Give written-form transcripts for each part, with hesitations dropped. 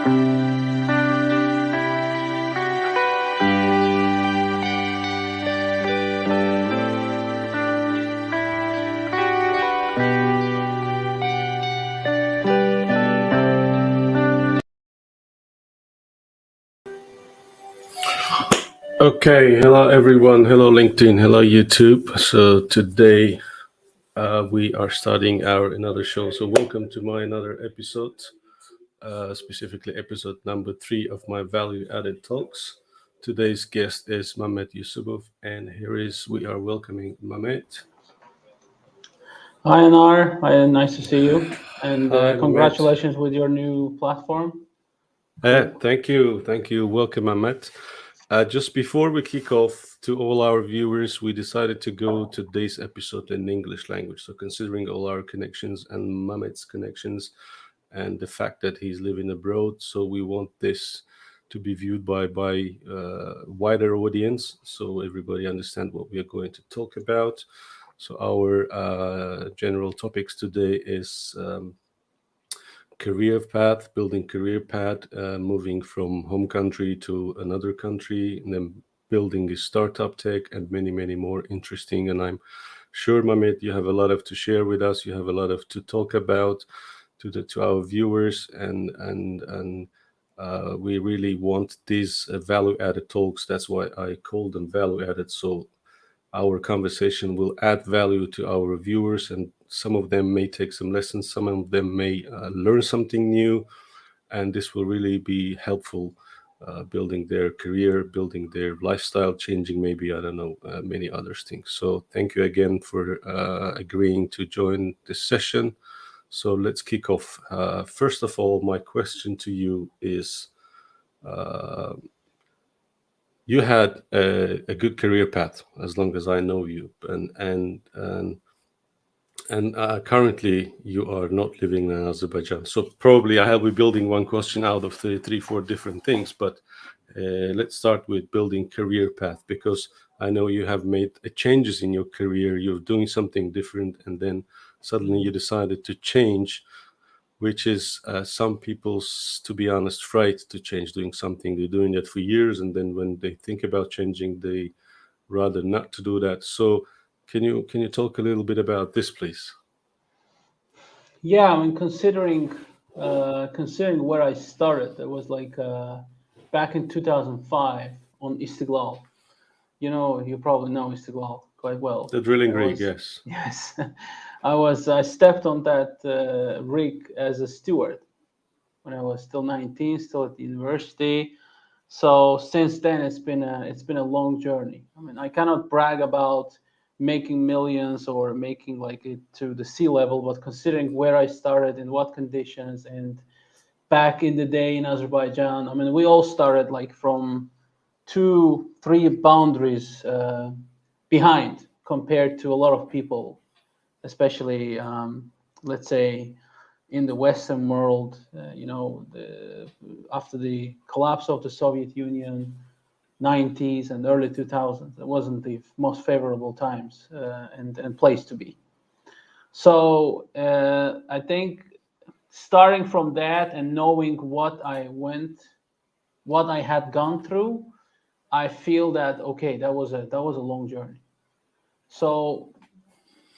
Okay, hello everyone. Hello LinkedIn. Hello YouTube. So today we are starting our another show. So welcome to my another episode, specifically episode number 3 of my value added talks. Today's guest is Mehmet Yusupov, and here is we are welcoming Mehmet. Hi, Anar. Hi, nice to see you. And Hi Mehmet. congratulations with your new platform. Cool. Thank you. Welcome Mehmet. Just before we kick off, to all our viewers, we decided to go today's episode in English language. So, considering all our connections and Mehmet's connections, and the fact that he's living abroad, so we want this to be viewed by wider audience, so everybody understand what we are going to talk about. So, our general topics today is. Career path, building career path, moving from home country to another country, and then building a startup tech, and many, many more interesting. And I'm sure, Mamit, you have a lot of to share with us. You have a lot of to talk about to our viewers, and we really want these value added talks. That's why I call them value added. So our conversation will add value to our viewers, and some of them may take some lessons, some of them may learn something new, and this will really be helpful building their career, building their lifestyle, changing maybe, I don't know, many other things. So thank you again for agreeing to join this session. So let's kick off. First of all, my question to you is, uh, you had a good career path as long as I know you, and currently you are not living in Azerbaijan. So probably I will be building one question out of the 3, 4 different things. But let's start with building career path, because I know you have made changes in your career. You're doing something different, and then suddenly you decided to change, which is some people's, to be honest, fright to change, doing something. They're doing that for years, and then when they think about changing, they rather not to do that. So can you talk a little bit about this, please? Yeah, I mean, considering where I started, it was like back in 2005 on Istiglal. You probably know Istiglal quite well. The drilling I rig, was, yes. yes, I stepped on that rig as a steward when I was still 19, still at the university. So since then, it's been a long journey. I mean, I cannot brag about making millions or making like it to the sea level, but considering where I started and what conditions and back in the day in Azerbaijan, I mean, we all started like from 2, 3 boundaries behind compared to a lot of people, especially let's say in the Western world, after the collapse of the Soviet Union, 90s and early 2000s, it wasn't the most favorable times and place to be. So I think starting from that and knowing what I had gone through, I feel that okay, that was a long journey. So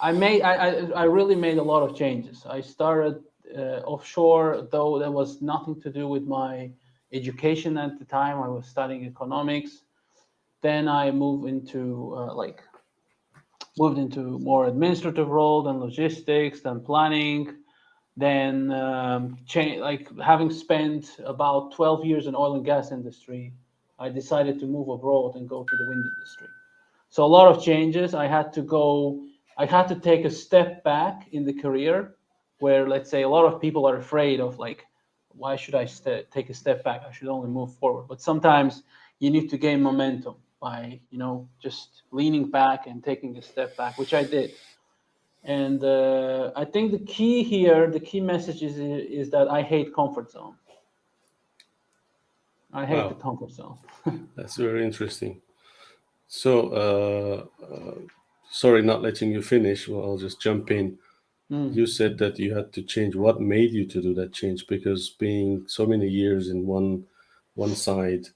I really made a lot of changes. I started offshore, though that was nothing to do with my education at the time. I was studying economics. Then I moved into more administrative role than logistics, than planning. Then like having spent about 12 years in oil and gas industry, I decided to move abroad and go to the wind industry. So a lot of changes. I had to take a step back in the career where, let's say, a lot of people are afraid of like, why should I take a step back? I should only move forward. But sometimes you need to gain momentum by, just leaning back and taking a step back, which I did. And I think the key here, the key message is that I hate comfort zone. I hate the Wow, comfort zone. that's very interesting. So sorry not letting you finish. Well, I'll just jump in. You Mm. said that you had to change. What made you to do that change? Because being so many years in one side,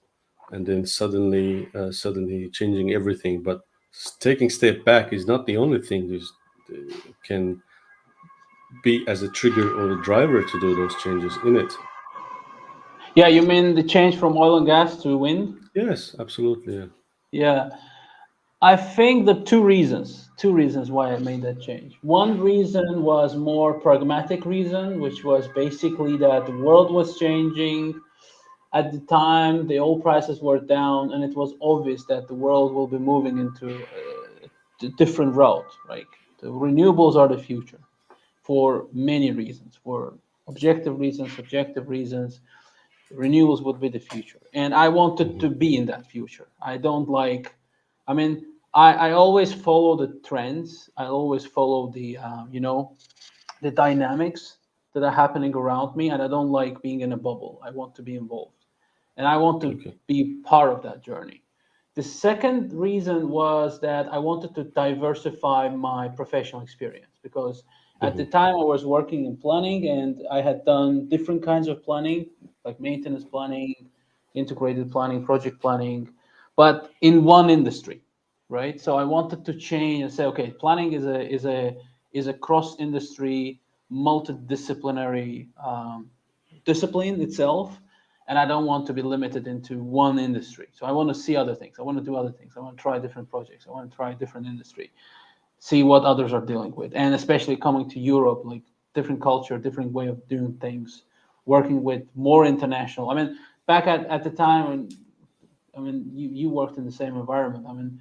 and then suddenly changing everything. But taking step back is not the only thing that can be as a trigger or a driver to do those changes in it. Yeah, you mean the change from oil and gas to wind? Yes, absolutely. Yeah. Yeah, I think the two reasons why I made that change. One reason was more pragmatic reason, which was basically that the world was changing. At the time, the oil prices were down, and it was obvious that the world will be moving into a different route. Like the renewables are the future for many reasons, for objective reasons, subjective reasons. Renewables would be the future, and I wanted Hmm. to be in that future. I don't like, I mean, I always follow the trends. I always follow the dynamics that are happening around me, and I don't like being in a bubble. I want to be involved, and I want to Okay. be part of that journey. The second reason was that I wanted to diversify my professional experience because at the Hmm. time I was working in planning and I had done different kinds of planning, like maintenance planning, integrated planning, project planning, but in one industry, right? So I wanted to change and say, okay, planning is a cross industry, multidisciplinary discipline itself, and I don't want to be limited into one industry. So I want to see other things. I want to do other things. I want to try different projects. I want to try different industry, see what others are dealing with, and especially coming to Europe, like different culture, different way of doing things, working with more international. I mean, back at the time, you worked in the same environment. I mean,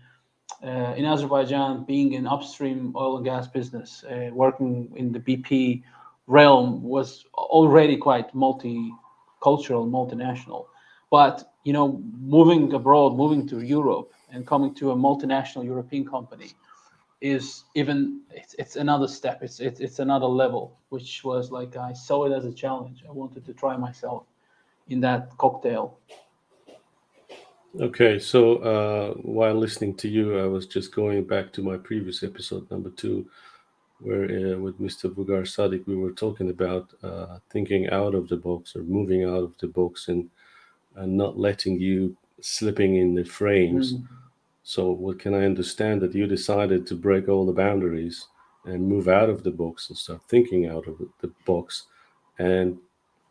in Azerbaijan, being in upstream oil and gas business, working in the BP realm was already quite multicultural, multinational. But moving abroad, moving to Europe, and coming to a multinational European company is even it's another step. It's another level, which was like I saw it as a challenge. I wanted to try myself in that cocktail. Okay. So while listening to you, I was just going back to my previous episode, number 2, where with Mr. Bugar Sadiq, we were talking about thinking out of the box or moving out of the box, and not letting you slipping in the frames. Mm. So, what can I understand that you decided to break all the boundaries and move out of the box and start thinking out of the box, and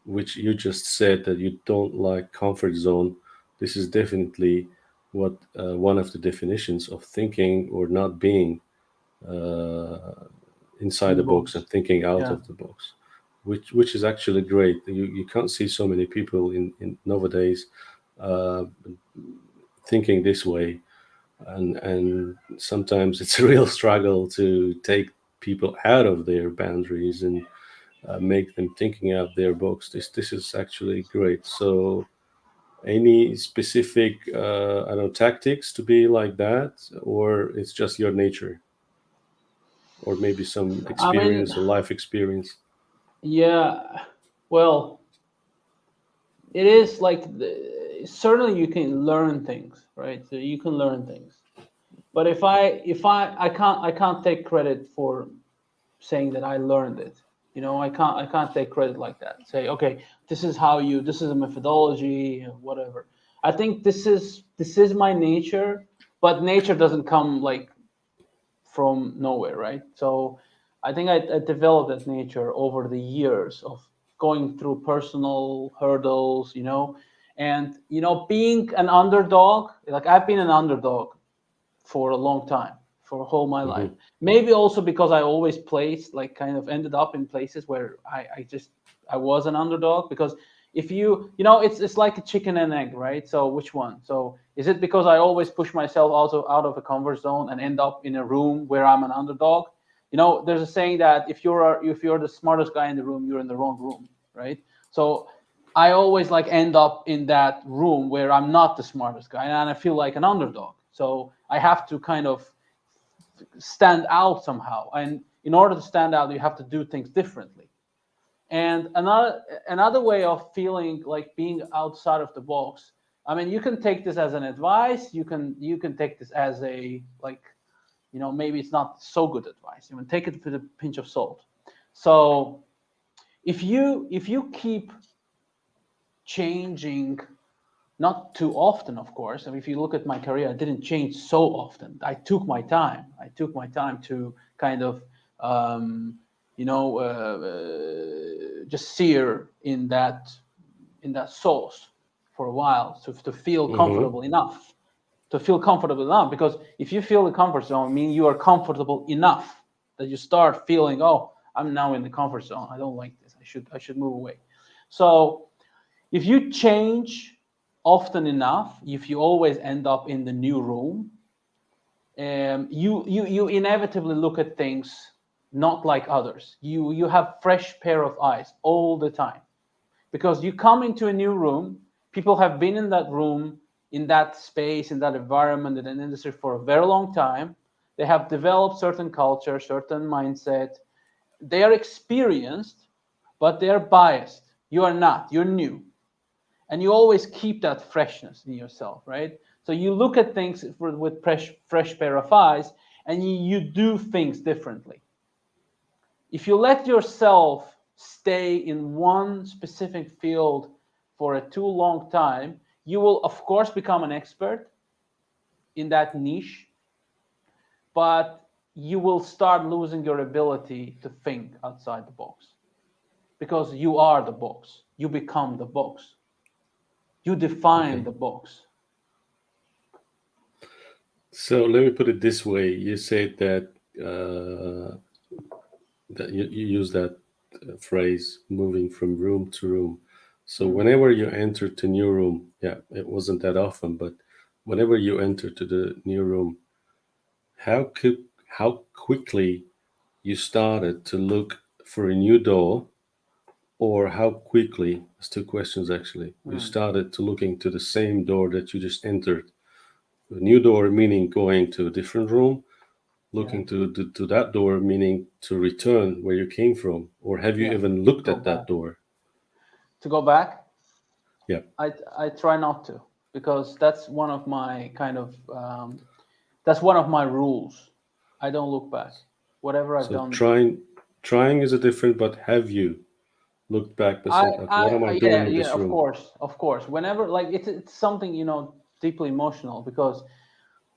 which you just said that you don't like comfort zone. This is definitely what one of the definitions of thinking or not being uh, inside In the the box box. and thinking out Yeah. of the box, which is actually great. You can't see so many people in nowadays uh, thinking this way, and sometimes it's a real struggle to take people out of their boundaries and make them thinking out their box. This is actually great. So any specific I don't know, tactics to be like that, or it's just your nature, or maybe some I mean, experience or life experience? yeah. Well, it is like certainly you can learn things, right? So you can learn things. But if I can't take credit for saying that I learned it. I can't take credit like that. Say, okay, this is a methodology, whatever. I think this is my nature, but nature doesn't come like from nowhere, right? So I think I developed that nature over the years of going through personal hurdles, and being an underdog. Like I've been an underdog for a long time, for whole my life. Hmm. Maybe also because I always placed, like, kind of ended up in places where I was an underdog. Because if it's like a chicken and egg, right? So which one? So is it because I always push myself also out of a comfort zone and end up in a room where I'm an underdog? There's a saying that if you're the smartest guy in the room, you're in the wrong room, right? So I always like end up in that room where I'm not the smartest guy and I feel like an underdog. So I have to kind of stand out somehow. And in order to stand out, you have to do things differently. And another way of feeling like being outside of the box. I mean, you can take this as an advice. You can take this as a, like, maybe it's not so good advice. You can take it with a pinch of salt. So if you keep changing, not too often, of course. I mean, if you look at my career, I didn't change so often. I took my time. I took my time to kind of, um, just sear in that sauce for a while to feel Mm-hmm. comfortable enough. To feel comfortable enough, because if you feel the comfort zone, I mean you are comfortable enough that you start feeling, oh, I'm now in the comfort zone. I don't like this. I should move away. So if you change often enough, if you always end up in the new room, you inevitably look at things not like others. You have fresh pair of eyes all the time, because you come into a new room. People have been in that room, in that space, in that environment, in an industry for a very long time. They have developed certain culture, certain mindset. They are experienced, but they are biased. You are not. You're new, and you always keep that freshness in yourself, right? So you look at things with fresh pair of eyes, and you do things differently. If you let yourself stay in one specific field for a too long time, you will of course become an expert in that niche, but you will start losing your ability to think outside the box, because you are the box. You become the box. You define Okay. the box. So let me put it this way. You said that that you use that phrase, moving from room to room. So Mm. whenever you enter to new room, yeah, it wasn't that often, but whenever you enter to the new room, how could how quickly you started to look for a new door, or how quickly, it's two questions actually, you Mm. started to looking to the same door that you just entered. A new door meaning going to a different room, Yeah. looking to that door meaning to return where you came from, or have you Yeah. even To looked go at that back. door? To go back, Yeah. I try not to, because that's one of my kind of that's one of my rules. I don't look back. Whatever I've So done, trying is a different, but have you looked back and said, okay, what am I yeah, doing in yeah, this room? of course. Whenever, like, it's something, deeply emotional, because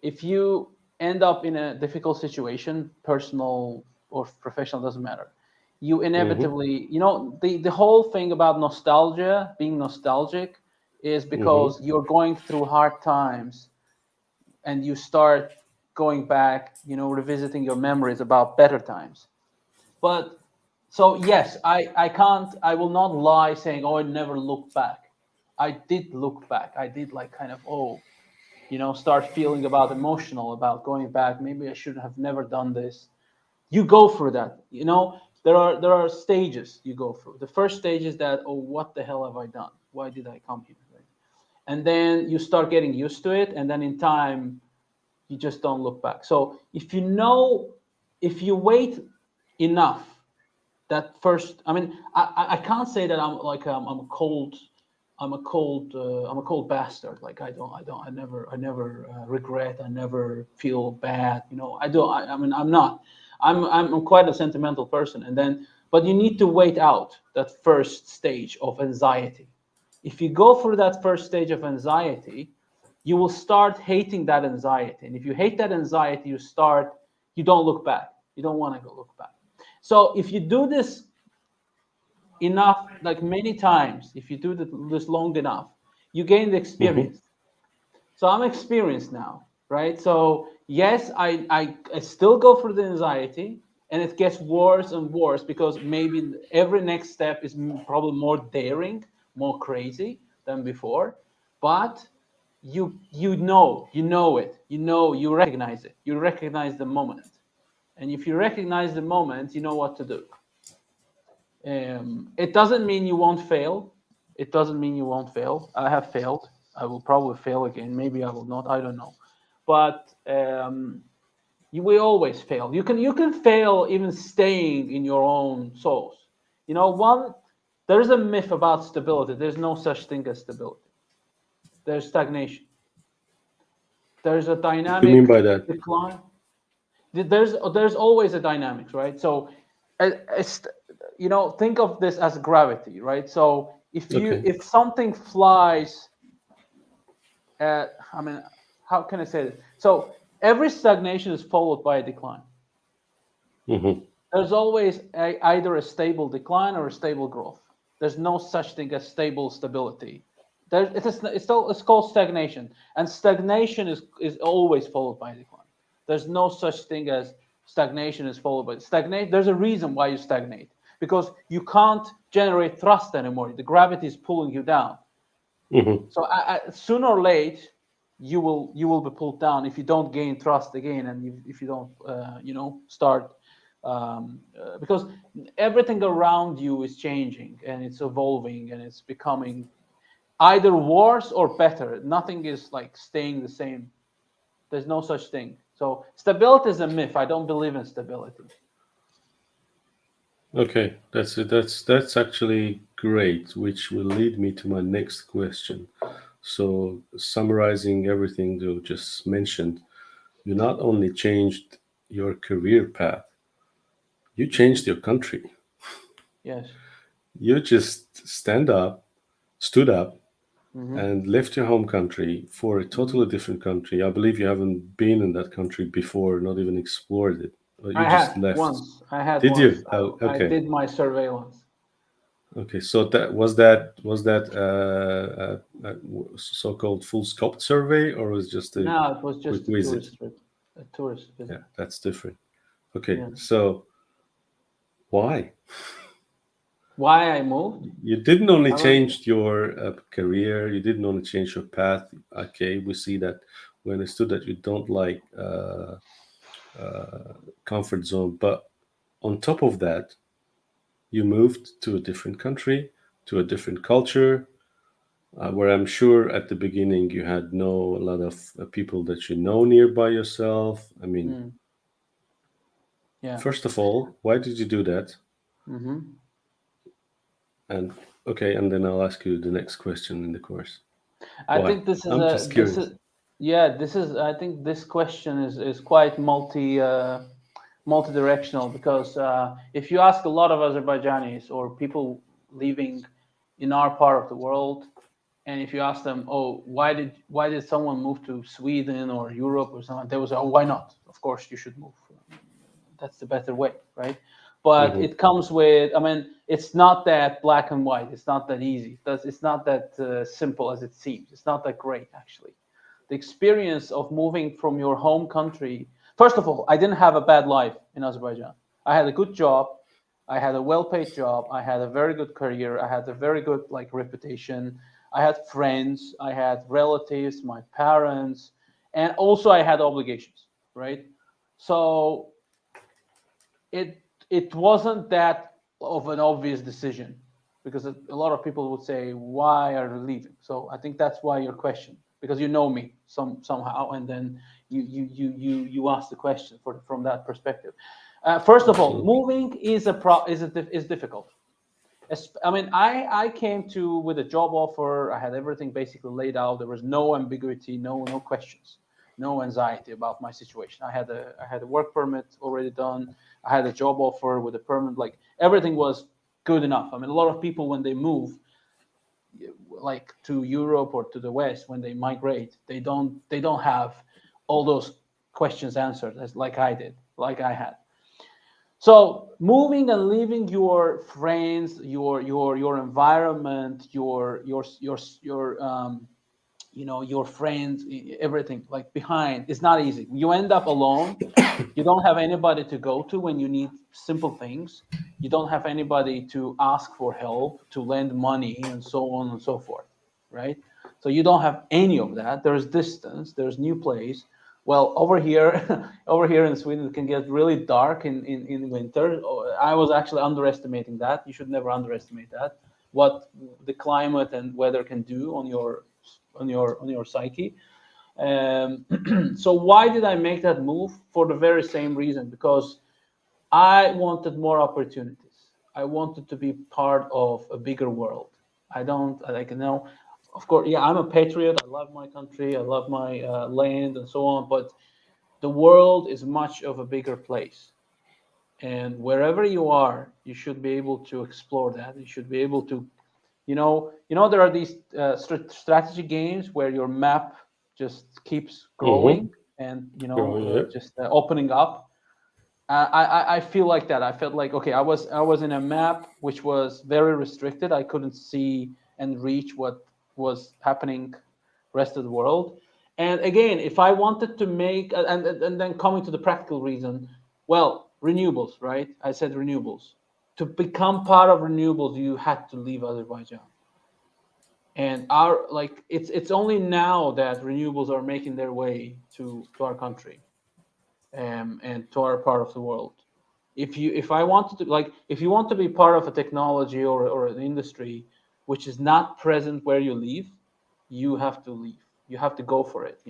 if you end up in a difficult situation, personal or professional, doesn't matter. You Mm-hmm. inevitably, the whole thing about nostalgia, being nostalgic, is Mm-hmm. because you're going through hard times, and you start going back, revisiting your memories about better times. But so yes, I will not lie saying, oh, I never looked back. I did look back. I did, like, kind of, oh, start feeling about emotional about going back. Maybe I should have never done this. You go through that. There are stages you go through. The first stage is that, oh, what the hell have I done? Why did I come here? Right? And then you start getting used to it, and then in time you just don't look back. So if you wait enough, that first, I mean, I can't say that I'm like, I'm a cold bastard. Like, I never regret. I never feel bad. I do. I mean, I'm not. I'm quite a sentimental person. And then, but you need to wait out that first stage of anxiety. If you go through that first stage of anxiety, you will start hating that anxiety. And if you hate that anxiety, you don't look back. You don't want to go look back. So if you do this enough, like many times, if you do this long enough, you gain the Mm-hmm. experience. So I'm experienced now, right? So yes, I still go through the anxiety, and it gets worse and worse, because maybe every next step is probably more daring, more crazy than before. But you know it, you recognize the moment, and if you recognize the moment, you know what to do. It doesn't mean you won't fail. It doesn't mean you won't fail. I have failed. I will probably fail again. Maybe I will not. I don't know. But we always fail. You can fail even staying in your own souls. There's a myth about stability. There's no such thing as stability. There's stagnation. There's a What do you mean dynamic by that? decline. There's always a dynamics, right? So it's, think of this as gravity, right? So Okay. if something flies at, I mean, how can I say this? So every stagnation is followed by a decline. Hmm. There's always either a stable decline or a stable growth. There's no such thing as stable stability. It's called stagnation, and stagnation is always followed by a decline. There's no such thing as stagnation is followed by stagnate. There's a reason why you stagnate, because you can't generate thrust anymore. The gravity is pulling you down. Hmm. So sooner or late, you will be pulled down if you don't gain thrust again, and if you don't start, because everything around you is changing and it's evolving and it's becoming either worse or better. Nothing is like staying the same. There's no such thing. So stability is a myth. I don't believe in stability. Okay, that's it. That's actually great, which will lead me to my next question. So, summarizing everything you just mentioned, you not only changed your career path, you Hmm. changed your country. Yes. You just stood up, Hmm. and left your home country for a totally Hmm. different country. I believe you haven't been in that country before, not even explored it. But you I just had left. once. I had Did once. you? Oh, I okay. did my surveillance. Okay. So that was that so-called full scope survey, or was it just a No, it was quick just a visit? tourist trip, a tourist Yeah, visit. that's different. Okay. Yeah. So why? Why I moved? You didn't only I was. change your career, you didn't only change your path. Okay, we see that. We understood that you don't like comfort zone, but on top of that, you moved to a different country, to a different culture, where I'm sure at the beginning you had no a lot of people that you know nearby yourself. I mean, Mm, yeah. first of all, why did you do that? Hmm. And okay, and then I'll ask you the next question in the course. I Why? think this is I'm a just this curious. is yeah, this is I think this question is quite multi-directional, because if you ask a lot of Azerbaijanis or people living in our part of the world, and if you ask them, oh, why did someone move to Sweden or Europe or something, they will say, oh, why not? Of course you should move. That's the better way, right? But Hmm. it comes with, I mean, it's not that black and white. It's not that easy. It's not that simple as it seems. It's not that great, actually. The experience of moving from your home country, first of all, I didn't have a bad life in Azerbaijan. I had a good job. I had a well-paid job. I had a very good career. I had a very good like reputation. I had friends. I had relatives, my parents, and also I had obligations, right? So it it wasn't that of an obvious decision, because a lot of people would say, why are you leaving? So I think that's why your question, because you know me somehow, and then you ask the question from that perspective. First of all, Absolutely. moving is difficult. I mean, I came to with a job offer. I had everything basically laid out. There was no ambiguity, no questions, no anxiety about my situation. I had a work permit already done. I had a job offer with a permit. Like everything was good enough. I mean, a lot of people when they move, like to Europe or to the West, when they migrate, they don't have all those questions answered as like I did, like I had. So moving and leaving your friends, your environment, your friends, everything like behind, is not easy. You end up alone. You don't have anybody to go to when you need simple things. You don't have anybody to ask for help, to lend money, and so on and so forth, right? So you don't have any of that. There's distance. There's new place. Well, over here, over here in Sweden, it can get really dark in winter. I was actually underestimating that. You should never underestimate that. What the climate and weather can do on your psyche. Um, so why did I make that move? For the very same reason, because I wanted more opportunities. I wanted to be part of a bigger world. I don't like of course, yeah, I'm a patriot. I love my country. I love my land and so on. But the world is much of a bigger place. And wherever you are, you should be able to explore that. You should be able to, there are these strategy games where your map just keeps Mm-hmm. growing and Yeah. just opening up. I feel like that. I felt like, okay, I was in a map which was very restricted. I couldn't see and reach what was happening rest of the world. And again, if I wanted to make and then coming to the practical reason, well, renewables, right? I said renewables. To become part of renewables, you had to leave Azerbaijan. And our like it's only now that renewables are making their way to our country, and to our part of the world. If I wanted to, like, if you want to be part of a technology or an industry which is not present where you live, you have to leave. You have to go for it.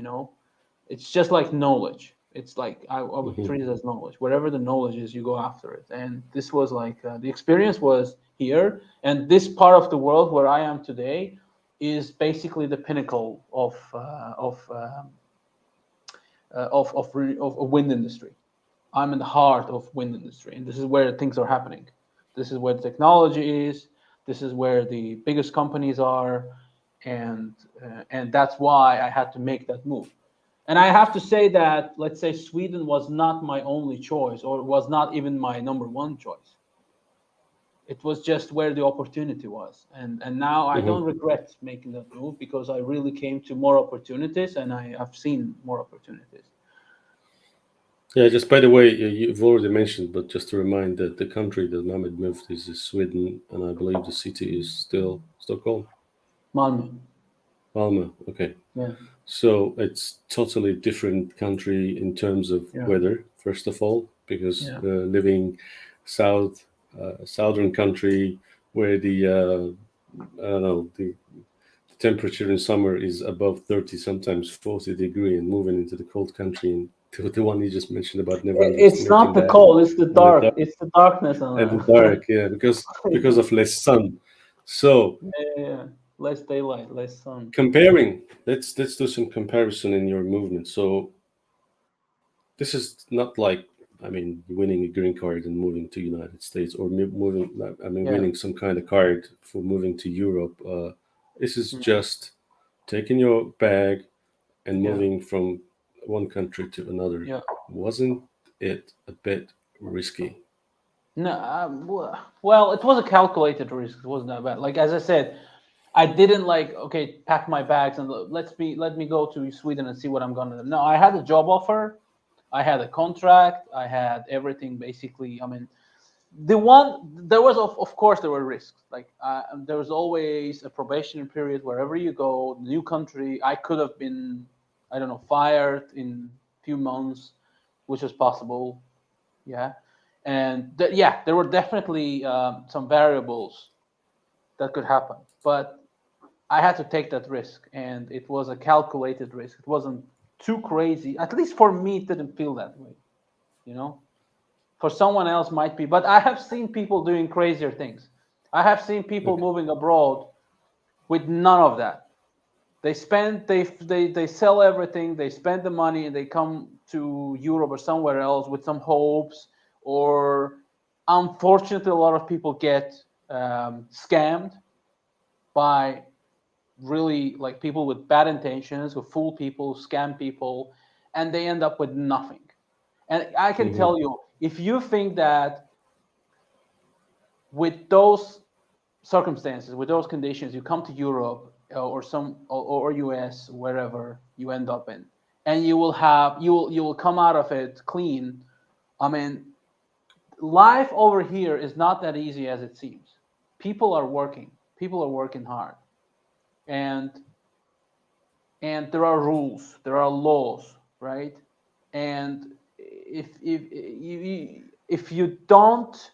It's just like knowledge. It's like I would Mm-hmm. treat it as knowledge. Wherever the knowledge is, you go after it. And this was like the experience was here, and this part of the world where I am today is basically the pinnacle of wind industry. I'm in the heart of wind industry, and this is where things are happening. This is where the technology is. This is where the biggest companies are, and that's why I had to make that move. And I have to say that, let's say, Sweden was not my only choice, or was not even my number one choice. It was just where the opportunity was, and now I don't Mm-hmm. regret making that move because I really came to more opportunities, and I have seen more opportunities. Yeah, just by the way, you've already mentioned, but just to remind that the country that Mohammed moved is Sweden, and I believe the city is still Stockholm, Malmö. Malmö. Okay, Yeah, so it's totally different country in terms of yeah, weather, first of all, because yeah. living south, southern country where the I don't know the temperature in summer is above 30, sometimes 40 degree, and moving into the cold country and to the one you just mentioned about never It's underestimating not the that, cold, it's the and the dark. It's the darkness and on the dark, yeah, because of less sun. So yeah. Less daylight, less sun. comparing, let's do some comparison in your movement. So this is not like, I mean, winning a green card and moving to United States, or moving, I mean, Yeah. winning some kind of card for moving to Europe. This is Yeah. just taking your bag and Yeah. moving from one country to another. Yeah. Wasn't it a bit risky? No, well, it was a calculated risk. It wasn't that bad. Like as I said, I didn't like, okay, pack my bags and let me go to Sweden and see what I'm gonna do. No, I had a job offer, I had a contract, I had everything basically. I mean, there was of course there were risks. Like there was always a probation period wherever you go, new country. I could have been, I don't know, fired in few months, which was possible. Yeah, and yeah, there were definitely some variables that could happen, but I had to take that risk, and it was a calculated risk. It wasn't too crazy. At least for me, it didn't feel that way. You know, for someone else might be, but I have seen people doing crazier things. I have seen people Okay. moving abroad with none of that. They sell everything, they spend the money, and they come to Europe or somewhere else with some hopes. Or unfortunately, a lot of people get scammed by really like people with bad intentions, who fool people, scam people, and they end up with nothing. And I can Hmm. tell you, if you think that with those circumstances, with those conditions, you come to Europe or US, wherever you end up in, and you will come out of it clean. I mean, life over here is not that easy as it seems. People are working. People are working hard, and there are rules, there are laws, right? And if you don't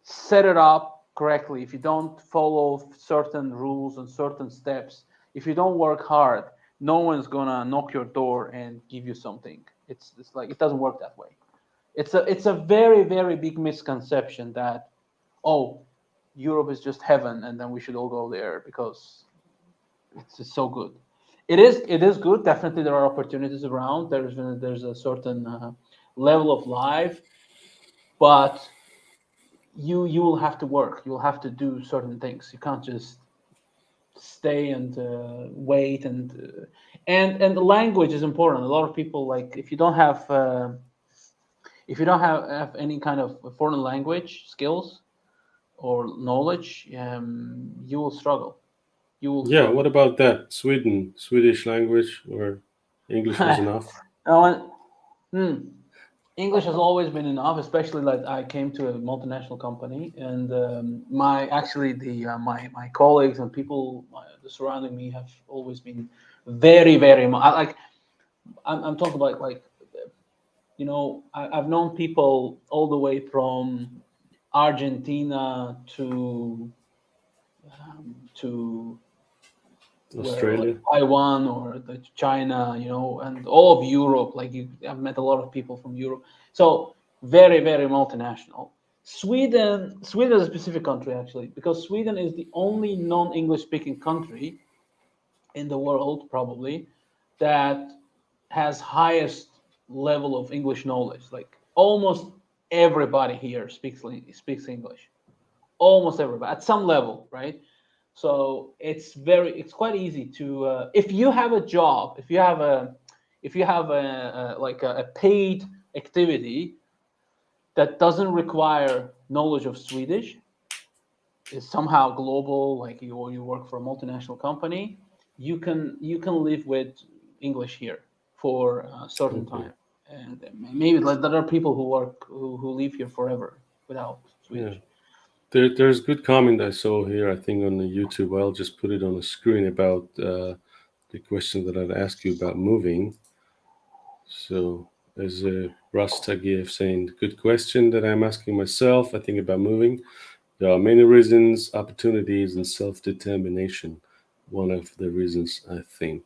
set it up correctly, if you don't follow certain rules and certain steps, if you don't work hard, no one's gonna knock your door and give you something. It's like it doesn't work that way. It's a very very big misconception that, oh, Europe is just heaven and then we should all go there because it's just so good. It is good. Definitely, there are opportunities around. There's a certain level of life, but you will have to work. You'll have to do certain things. You can't just stay and wait and the language is important. A lot of people, like, if you don't have any kind of foreign language skills or knowledge, you will struggle. You will Yeah, struggle. what about that? Swedish language or English was enough? Now, hmm, English has always been enough, especially like I came to a multinational company, and my actually the my colleagues and people surrounding me have always been very very like I'm talking about like I've known people all the way from Argentina to where like Australia? Taiwan or China, and all of Europe. Like I've met a lot of people from Europe. So very, very multinational. Sweden is a specific country actually, because Sweden is the only non-English speaking country in the world probably that has highest level of English knowledge. Like almost everybody here speaks English. Almost everybody at some level, right? So it's quite easy to if you have a job, if you have a paid activity that doesn't require knowledge of Swedish, is somehow global, like you work for a multinational company, you can live with English here for a certain Okay. time, and maybe like there are people who live here forever without Yeah. Swedish. There's good comment I saw here, I think, on the YouTube. I'll just put it on the screen about the question that I'd ask you about moving. So there's a Russ Tagiev saying, good question that I'm asking myself. I think about moving. There are many reasons, opportunities, and self determination. One of the reasons, I think.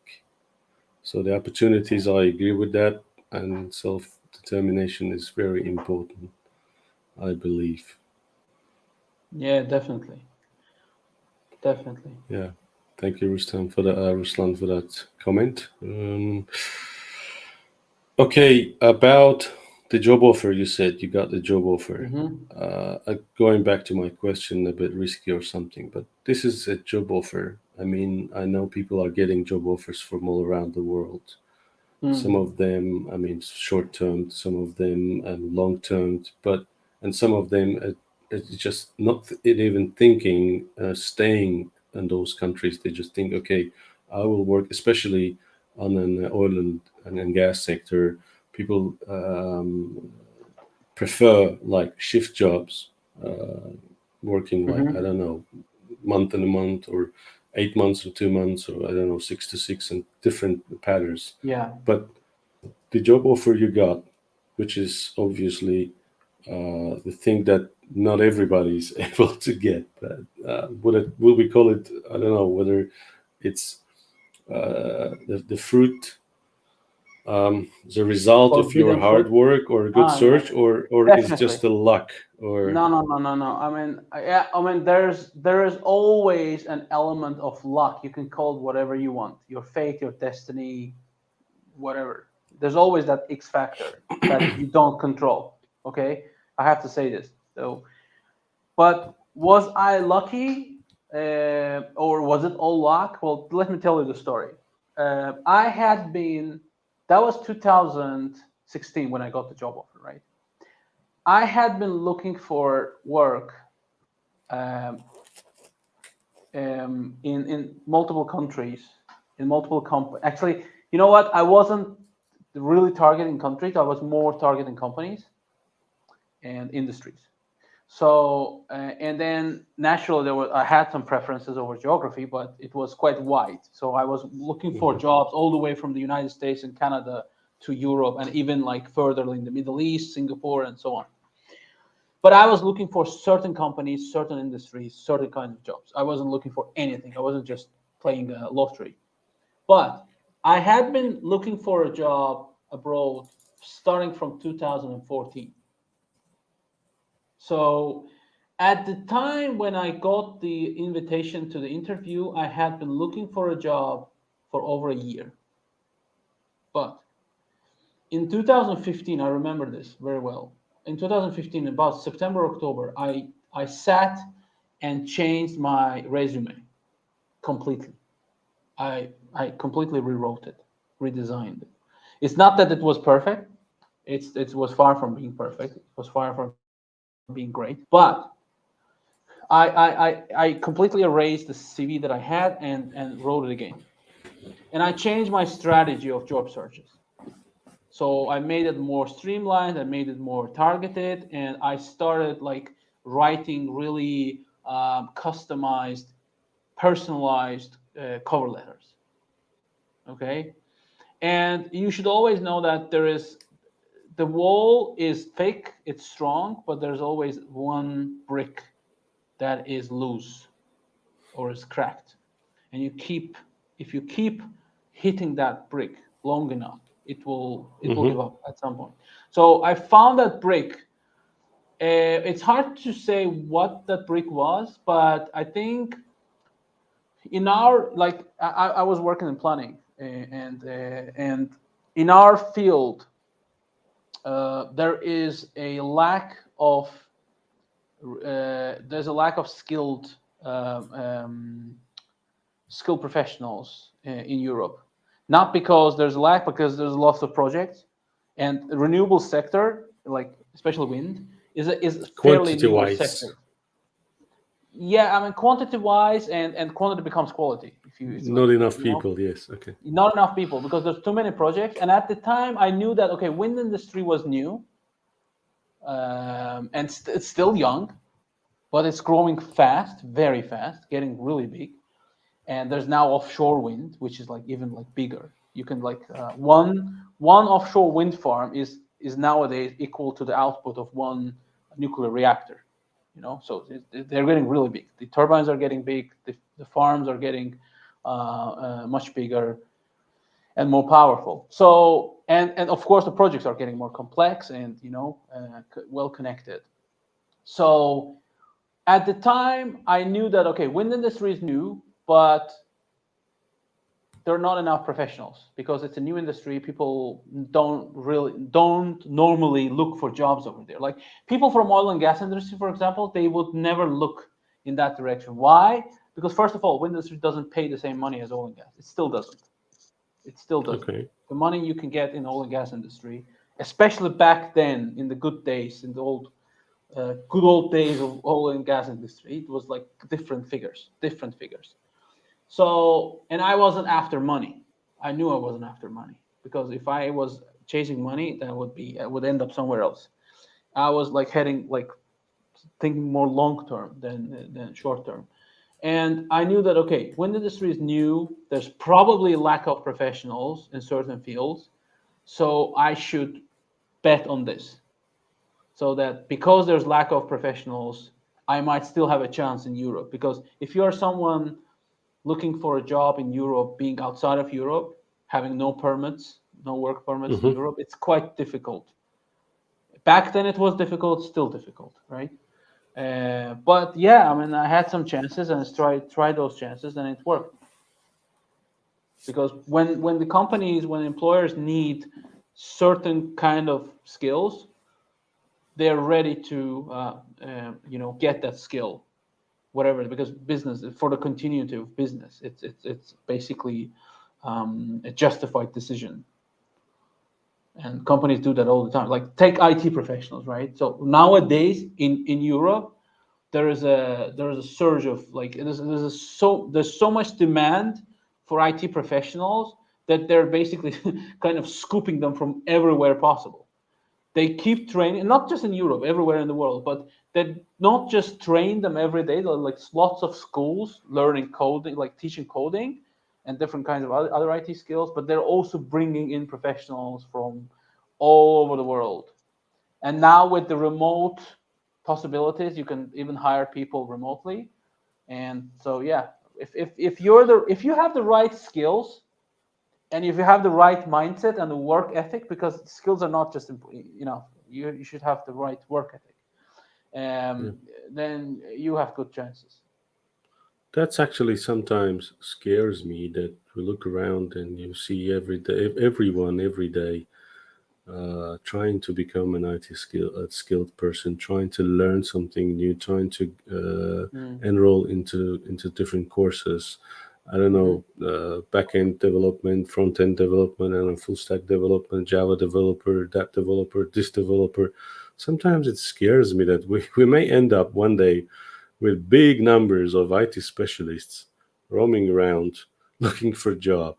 So the opportunities, I agree with that, and self determination is very important, I believe. Yeah, definitely, definitely. Yeah. Thank you, Ruslan, for that comment. Okay, about the job offer, you said you got the job offer. Hmm. Going back to my question, a bit risky or something, but this is a job offer. I mean, I know people are getting job offers from all around the world. Some Hmm. of them, I mean, short term, some of them long term, but and some of them it's just not even thinking staying in those countries. They just think, okay, I will work, especially on an oil and gas sector. People prefer like shift jobs, working like, I Hmm. don't know, month and a month, or 8 months or 2 months, or I don't know, 6 to 6, and different patterns. Yeah. But the job offer you got, which is obviously the thing that not everybody is able to get, but will we call it? I don't know whether it's the fruit, the result of your Forbidden fruit. hard work or a good Ah, yeah, search, or is definitely. just the luck, or No, no, no, no, no. I mean, yeah, I mean, there is always an element of luck. You can call it whatever you want, your fate, your destiny, whatever. There's always that X factor that you don't control. Okay, I have to say this. So, but was I lucky, or was it all luck? Well, let me tell you the story. I had been. That was 2016 when I got the job offer, right? I had been looking for work um, in multiple countries, in multiple Actually, you know what? I wasn't really targeting countries. I was more targeting companies and industries. So and then naturally I had some preferences over geography, but it was quite wide. So I was looking for Mhm. jobs all the way from the United States and Canada to Europe, and even like further in the Middle East, Singapore, and so on. But I was looking for certain companies, certain industries, certain kinds of jobs. I wasn't looking for anything. I wasn't just playing a lottery. But I had been looking for a job abroad starting from 2014. So at the time when I got the invitation to the interview, I had been looking for a job for over a year. But in 2015, I remember this very well. in 2015, about September, October, I sat and changed my resume completely. I completely rewrote it, redesigned it. It's not that it was perfect. It was far from being perfect. It was far from being great. But I completely erased the CV that I had and wrote it again. And I changed my strategy of job searches. So I made it more streamlined. I made it more targeted, and I started like writing really customized, personalized cover letters. Okay, and you should always know that the wall is thick, it's strong, but there's always one brick that is loose or is cracked. And if you keep hitting that brick long enough, it will Hmm. give up at some point. So I found that brick. It's hard to say what that brick was, but I think in our like I was working in planning, and in our field there is a lack of there's a lack of um, um, skilled professionals in Europe. Not because there's a lack, because there's lots of projects, and the renewable sector, like especially wind, is a fairly Quantity new wise, sector. Yeah, I mean quantity wise, and quantity becomes quality. If you, it's not like enough people. Yes. Okay. not enough people because there's too many projects. And at the time, I knew that okay, wind industry was new, and it's still young, but it's growing fast, very fast, getting really big. And there's now offshore wind, which is like even like bigger. You can like one offshore wind farm is nowadays equal to the output of one nuclear reactor. You know, so they're getting really big. The turbines are getting big. The farms are getting much bigger and more powerful. So and of course the projects are getting more complex and well connected. So at the time, I knew that okay, wind industry is new, but there are not enough professionals because it's a new industry. People don't normally look for jobs over there. Like people from oil and gas industry, for example, they would never look in that direction. Why? Because first of all, wind industry doesn't pay the same money as oil and gas. It still doesn't. It still doesn't. Okay. The money you can get in oil and gas industry, especially back then in the good days, in the good old days of oil and gas industry, it was like different figures, different figures. So, and I wasn't after money. I knew I wasn't after money because if I was chasing money, then I would end up somewhere else. I was like heading like thinking more long term than short term. And I knew that okay, wind industry is new. There's probably a lack of professionals in certain fields, so I should bet on this. So that because there's lack of professionals, I might still have a chance in Europe. Because if you're someone looking for a job in Europe, being outside of Europe, having no permits, no work permits in Hmm. Europe, it's quite difficult. Back then it was difficult, still difficult, right? But yeah, I mean, I had some chances and I tried those chances and it worked. Because when the companies, when employers need certain kind of skills, they're ready to get that skill, whatever, because business for the continuity of business, it's basically a justified decision, and companies do that all the time. Like take IT professionals, right? So nowadays in Europe, there is a surge of like there's so much demand for IT professionals that they're basically kind of scooping them from everywhere possible. They keep training, not just in Europe, everywhere in the world, but they not just train them every day. There are like lots of schools learning coding, like teaching coding and different kinds of other IT skills, but they're also bringing in professionals from all over the world. And now with the remote possibilities, you can even hire people remotely. And so, yeah, if you have the right skills and if you have the right mindset and the work ethic, because skills are not just you should have the right work ethic, Yeah. then you have good chances. That's actually sometimes scares me that we look around and you see every day, everyone every day trying to become an skilled person, trying to learn something new, trying to Mm. enroll into different courses. I don't Hmm. know, back end development, front end development, and full stack development, Java developer, that developer, this developer. Sometimes it scares me that we may end up one day with big numbers of IT specialists roaming around looking for a job.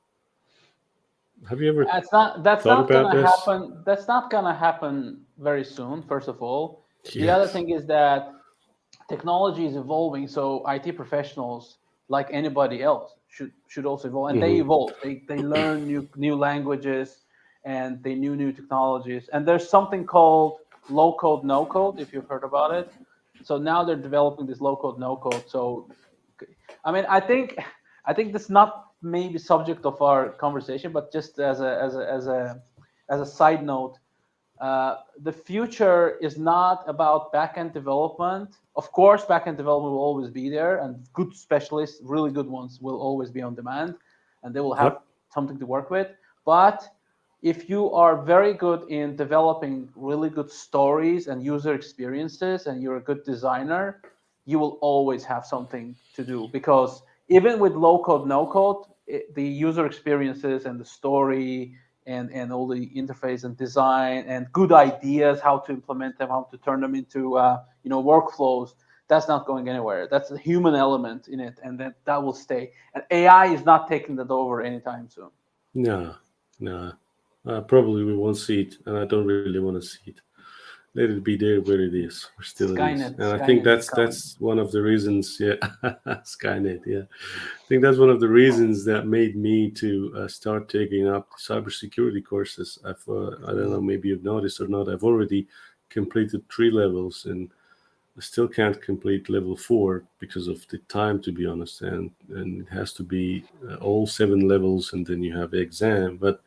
Have you ever That's not that's thought not about gonna this? happen. That's not gonna happen very soon. First of all, the other Yes. thing is that technology is evolving, so IT professionals, like anybody else, should also evolve, and they Hmm. evolve. They learn new languages, and they new technologies. And there's something called low code, no code, if you've heard about it. So now they're developing this low code, no code. So, I mean, I think that's not maybe subject of our conversation, but just as a side note, the future is not about backend development. Of course, backend development will always be there, and good specialists, really good ones, will always be on demand, and they will have Yep. something to work with. But if you are very good in developing really good stories and user experiences, and you're a good designer, you will always have something to do, because even with low code, no code, the user experiences and the story and all the interface and design and good ideas, how to implement them, how to turn them into workflows, that's not going anywhere. That's a human element in it, and that will stay. And AI is not taking that over anytime soon. Nah, nah. Probably we won't see it, and I don't really want to see it. Let it be there where it is, where still it is. Skynet, And I think Skynet is coming. that's one of the reasons. Yeah, Skynet. Yeah, I think that's one of the reasons that made me to start taking up cybersecurity courses. I don't know, maybe you've noticed or not. I've already completed 3 levels, and I still can't complete level 4 because of the time, to be honest. And it has to be all 7 levels, and then you have the exam. But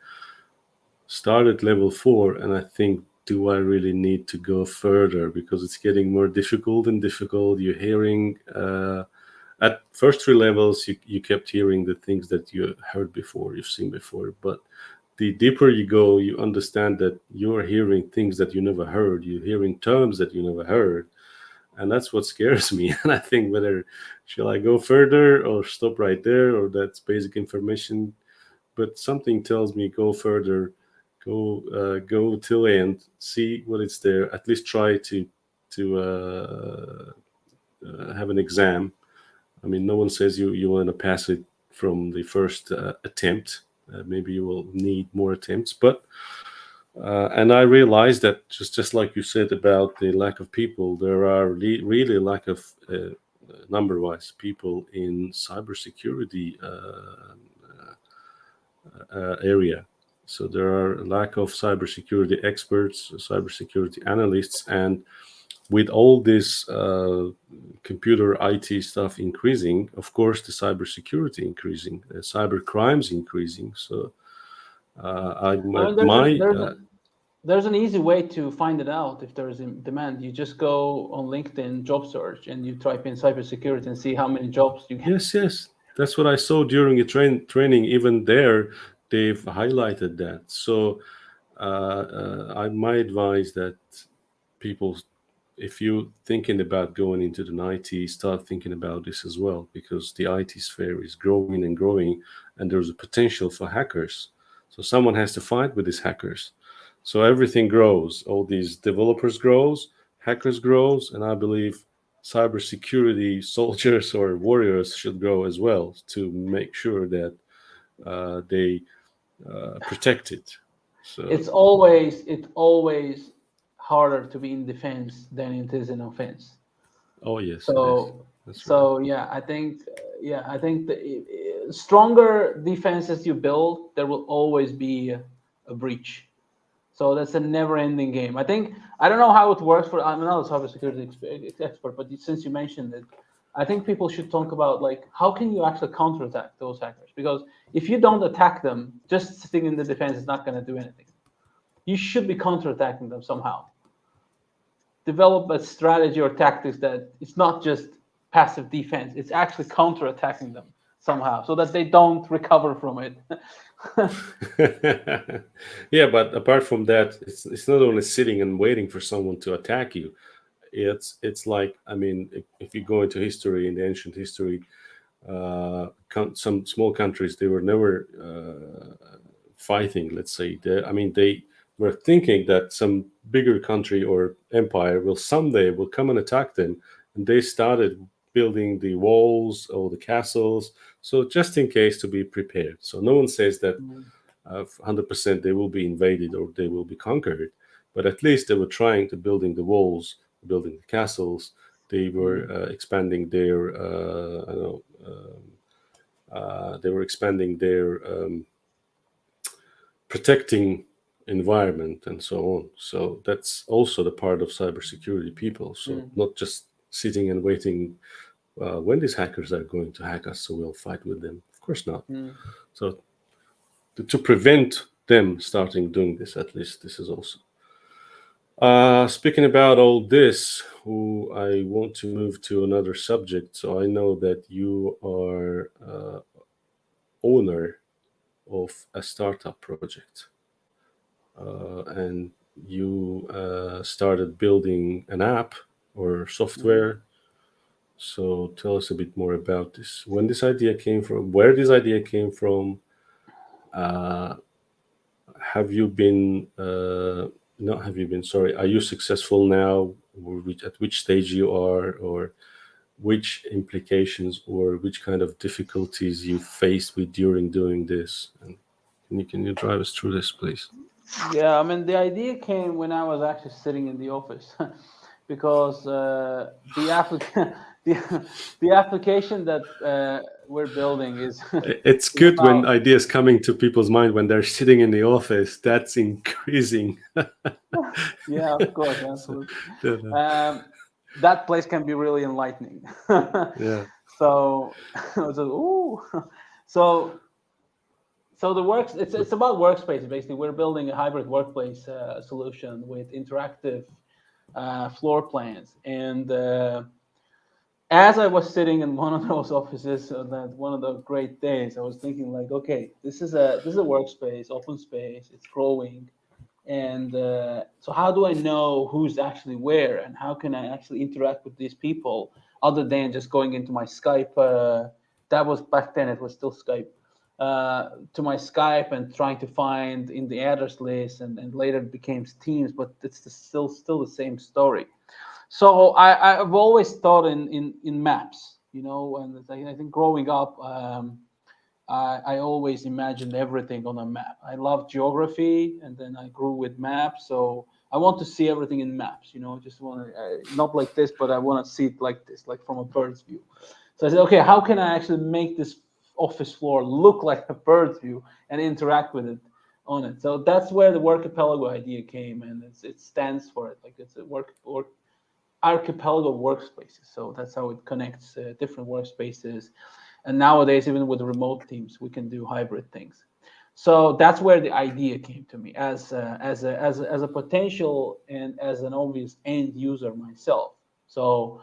start at level 4, and I think, do I really need to go further, because it's getting more difficult and difficult. You're hearing at first 3 levels, you kept hearing the things that you heard before, you've seen before, but the deeper you go, you understand that you're hearing things that you never heard. You're hearing terms that you never heard, and that's what scares me. And I think, whether shall I go further or stop right there, or that's basic information. But something tells me, go further, go till the end, see what it's there. At least try to have an exam. I mean, no one says you want to pass it from the first attempt. Maybe you will need more attempts, but and I realized that, just like you said about the lack of people, there are really lack of number-wise people in cybersecurity area. So there are a lack of cybersecurity experts, cybersecurity analysts, and with all this computer IT stuff increasing, of course, the cybersecurity increasing, cyber crimes increasing. So I I mean, there's an easy way to find it out if there is a demand. You just go on LinkedIn job search and you type in cybersecurity and see how many jobs you get. yes, yes, that's what I saw during a training. Even there, they've highlighted that. So I might advise that people, if you're thinking about going into the IT, start thinking about this as well, because the IT sphere is growing and growing, and there's a potential for hackers. So someone has to fight with these hackers. So everything grows. All these developers grows, hackers grows, and I believe cybersecurity soldiers or warriors should grow as well, to make sure that they protect it. So, It's always harder to be in defense than it is in offense. oh yes, it is. So That's right. so yeah, I think the stronger defenses you build, there will always be a breach. So that's a never-ending game. I don't know how it works for. I'm not a cybersecurity expert, but since you mentioned it, I think people should talk about, like, how can you actually counterattack those hackers? Because if you don't attack them, just sitting in the defense is not going to do anything. You should be counterattacking them somehow. Develop a strategy or tactics that it's not just passive defense; it's actually counterattacking them. somehow, so that they don't recover from it. Yeah, but apart from that, it's not only sitting and waiting for someone to attack you. It's like, I mean, if you go into history, in the ancient history, some small countries, they were never fighting. Let's say, I mean, they were thinking that some bigger country or empire will someday will come and attack them, and they started building the walls or the castles, so just in case, to be prepared. So no one says that Mm, 100% they will be invaded or they will be conquered, but at least they were trying to building the walls, building the castles. They were mm, expanding their I don't know, they were expanding their protecting environment and so on. So that's also the part of cybersecurity people. So mm, not just sitting and waiting when these hackers are going to hack us, so we'll fight with them. Of course not. mm. So to prevent them starting doing this, at least this is also. Speaking about all this, who I want to move to another subject. So I know that you are owner of a startup project, and you started building an app or Mm. software. So tell us a bit more about this. When this idea came from, where this idea came from. Uh, have you been? Not have you been? Sorry. Are you successful now? Or at which stage you are, or which implications or which kind of difficulties you faced with during doing this? And can you drive us through this, please? Yeah, I mean, the idea came when I was actually sitting in the office, because the the application that we're building is It's is good when about. ideas coming to people's mind when they're sitting in the office. That's increasing. Yeah, of course, So, absolutely. yeah, Um, that place can be really enlightening. yeah. So, so ooh, so so the works it's about workspace. Basically, we're building a hybrid workplace solution with interactive floor plans. And as I was sitting in one of those offices, that one of the great days, I was thinking like, okay, this is a workspace, open space, it's growing. And so how do I know who's actually where, and how can I actually interact with these people other than just going into my Skype? That was back then, it was still Skype. To my Skype and trying to find in the address list, and later it became Teams, but it's still the same story. So I've always thought in maps, and I think growing up, I always imagined everything on a map. I love geography, and then I grew with maps. So I want to see everything in maps. Just want to not like this, but I want to see it like this, like from a bird's view. So I said, okay, how can I actually make this office floor look like a bird's view and interact with it on it? So that's where the Workapelago idea came, and it stands for it. Like it's a work archipelago workspaces. So that's how it connects different workspaces. And nowadays, even with remote teams, we can do hybrid things. So that's where the idea came to me as a potential and as an obvious end user myself. So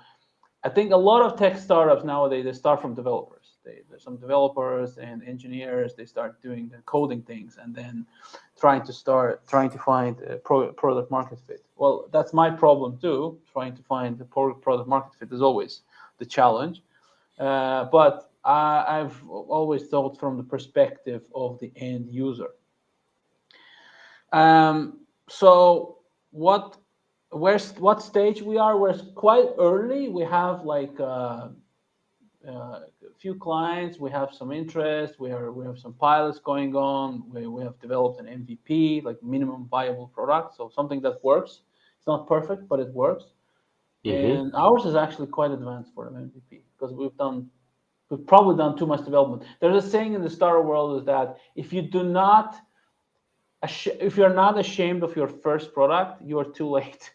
I think a lot of tech startups nowadays, they start from developers. There's some developers and engineers. They start doing the coding things, and then trying to find a product market fit. Well, that's my problem too. Trying to find the product market fit is always the challenge. But I've always thought from the perspective of the end user. So what stage we are? We're quite early. We have like a few clients. We have some interest. We have some pilots going on. We have developed an MVP, like minimum viable product, so something that works. It's not perfect, but it works. Mm-hmm. And ours is actually quite advanced for an MVP, because we've probably done too much development. There's a saying in the startup world is that if you're not ashamed of your first product, you are too late.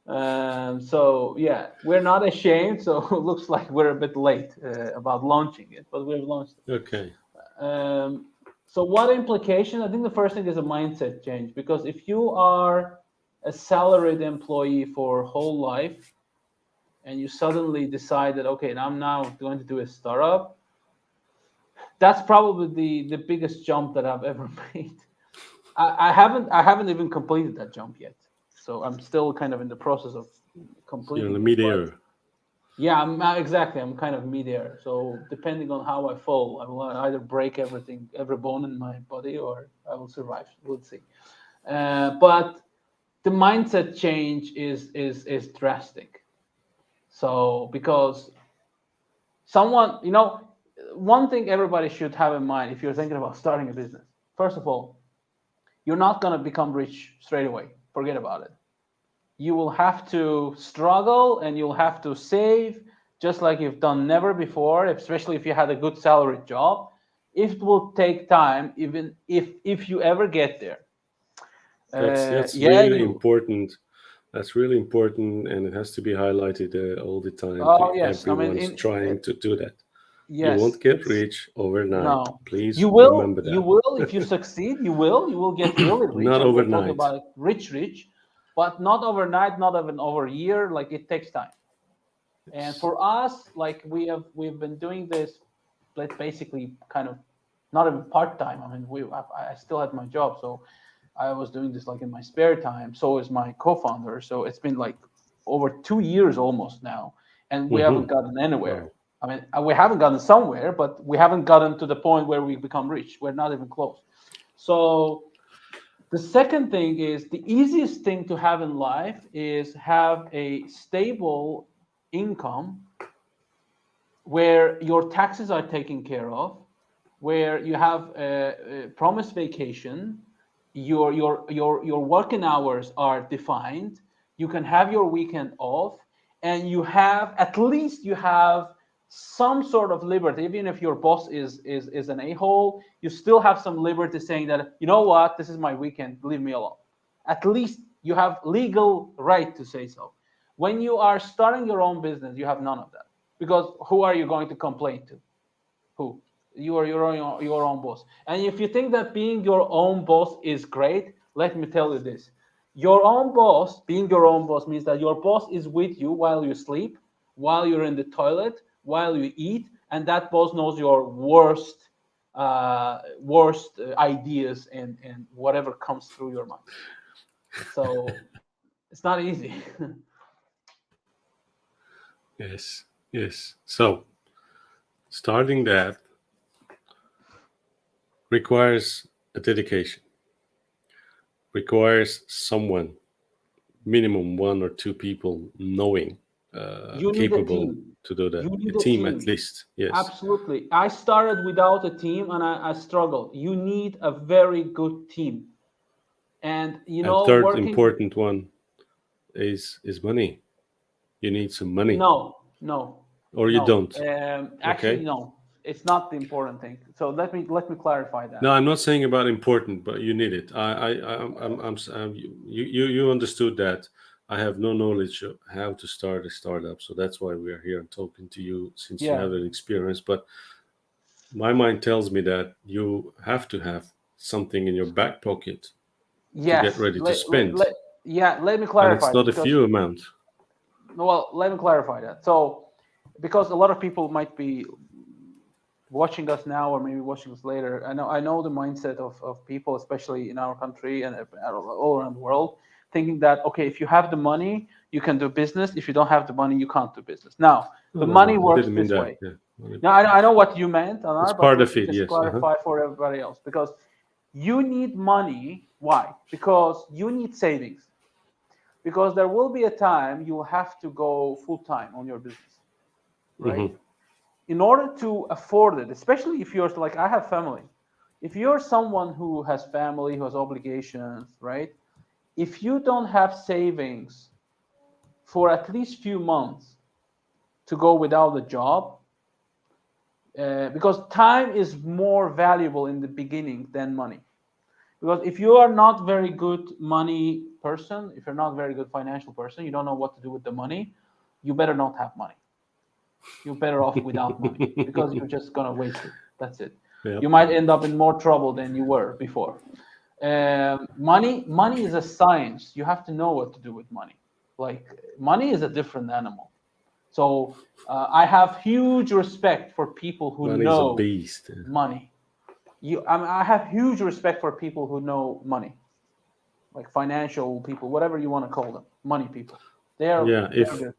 So yeah, we're not ashamed. So it looks like we're a bit late about launching it, but we've launched Okay. it. So what implication? I think the first thing is a mindset change, because if you are a salaried employee for whole life, and you suddenly decide that, okay, I'm now going to do a startup, That's probably the biggest jump that I've ever made. I haven't even completed that jump yet, so I'm still kind of in the process of You're in the completing it. But mid-air. yeah, exactly. I'm kind of mid-air, so depending on how I fall, I will either break everything, every bone in my body, or I will survive. We'll see. But the mindset change is drastic. So because someone, one thing everybody should have in mind if you're thinking about starting a business. First of all, you're not going to become rich straight away. Forget about it. You will have to struggle and you'll have to save just like you've done never before, especially if you had a good salaried job. It will take time, even if you ever get there. That's Yeah, really you. important. That's really important, and it has to be highlighted all the time Oh to yes, I mean, everyone's trying to do that. You won't yes, get it's rich overnight. no. Please You will, remember you that. will if you succeed. You will get really rich, Not and we're talking overnight. about rich, but not overnight, not even over a year. Like it takes time. And Yes. for us, like we've been doing this, like basically kind of not even part time. I mean, I still had my job, so I was doing this like in my spare time. So is my co-founder. So it's been like over 2 years almost now, and we haven't Hmm. gotten anywhere. Wow. I mean, we haven't gotten somewhere, but we haven't gotten to the point where we become rich. We're not even close. So the second thing is the easiest thing to have in life is have a stable income where your taxes are taken care of, where you have a promised vacation, your working hours are defined, you can have your weekend off, and you have at least you have some sort of liberty. Even if your boss is an a-hole, you still have some liberty saying that, you know what, this is my weekend, leave me alone. At least you have legal right to say so. When you are starting your own business, you have none of that, because who are you going to complain to? Who? You are your own boss. And if you think that being your own boss is great, let me tell you this. Your own boss, being your own boss, means that your boss is with you while you sleep, while you're in the toilet, while you eat, and that boss knows your worst ideas and whatever comes through your mind. So it's not easy. Yes. Yes. So starting that requires a dedication, requires someone, minimum one or two people knowing, You need a capable team. to do You that. A need a team at team. least. Yes. Absolutely. I started without a team and I struggled. You need a very good team. And And third working, important one is money. You need some money, no, no, or you no. don't. Actually, Okay. no. It's not the important thing. So let me clarify No, that. I'm not saying about important, but you need it. You understood that. I have no knowledge of how to start a startup, so that's why we are here and talking to you since you Yeah. have an experience. But my mind tells me that you have to have something in your back pocket to get Yes. ready to spend, Yeah, let me and it's clarify that not a because, few amount. well, let me clarify that. So, because a lot of people might be watching us now or maybe watching us later, I know the mindset of people, especially in our country and all around the world, thinking that okay, if you have the money, you can do business. If you don't have the money, you can't do business. Now, No, the no, money no. I works didn't mean this that. way. Yeah, Now, I know what you meant, it's Anar, but part let of me it. just Yes. Uh huh. clarify for everybody else, because you need money. Why? Because you need savings. Because there will be a time you will have to go full time on your business, right? Hmm. In order to afford it, especially if you're like I have family, if you're someone who has family, who has obligations, right? If you don't have savings for at least few months to go without a job, because time is more valuable in the beginning than money. Because if you are not very good money person, if you're not very good financial person, you don't know what to do with the money, you better not have money. You're better off without money because you're just gonna waste it. That's it. You Yep. might end up in more trouble than you were before. Money is a science. You have to know what to do with money. Like money is a different animal. So I have huge respect for people who Money is a know beast. money. I have huge respect for people who know money, like financial people, whatever you want to call them, money people. They are Yeah, very if good.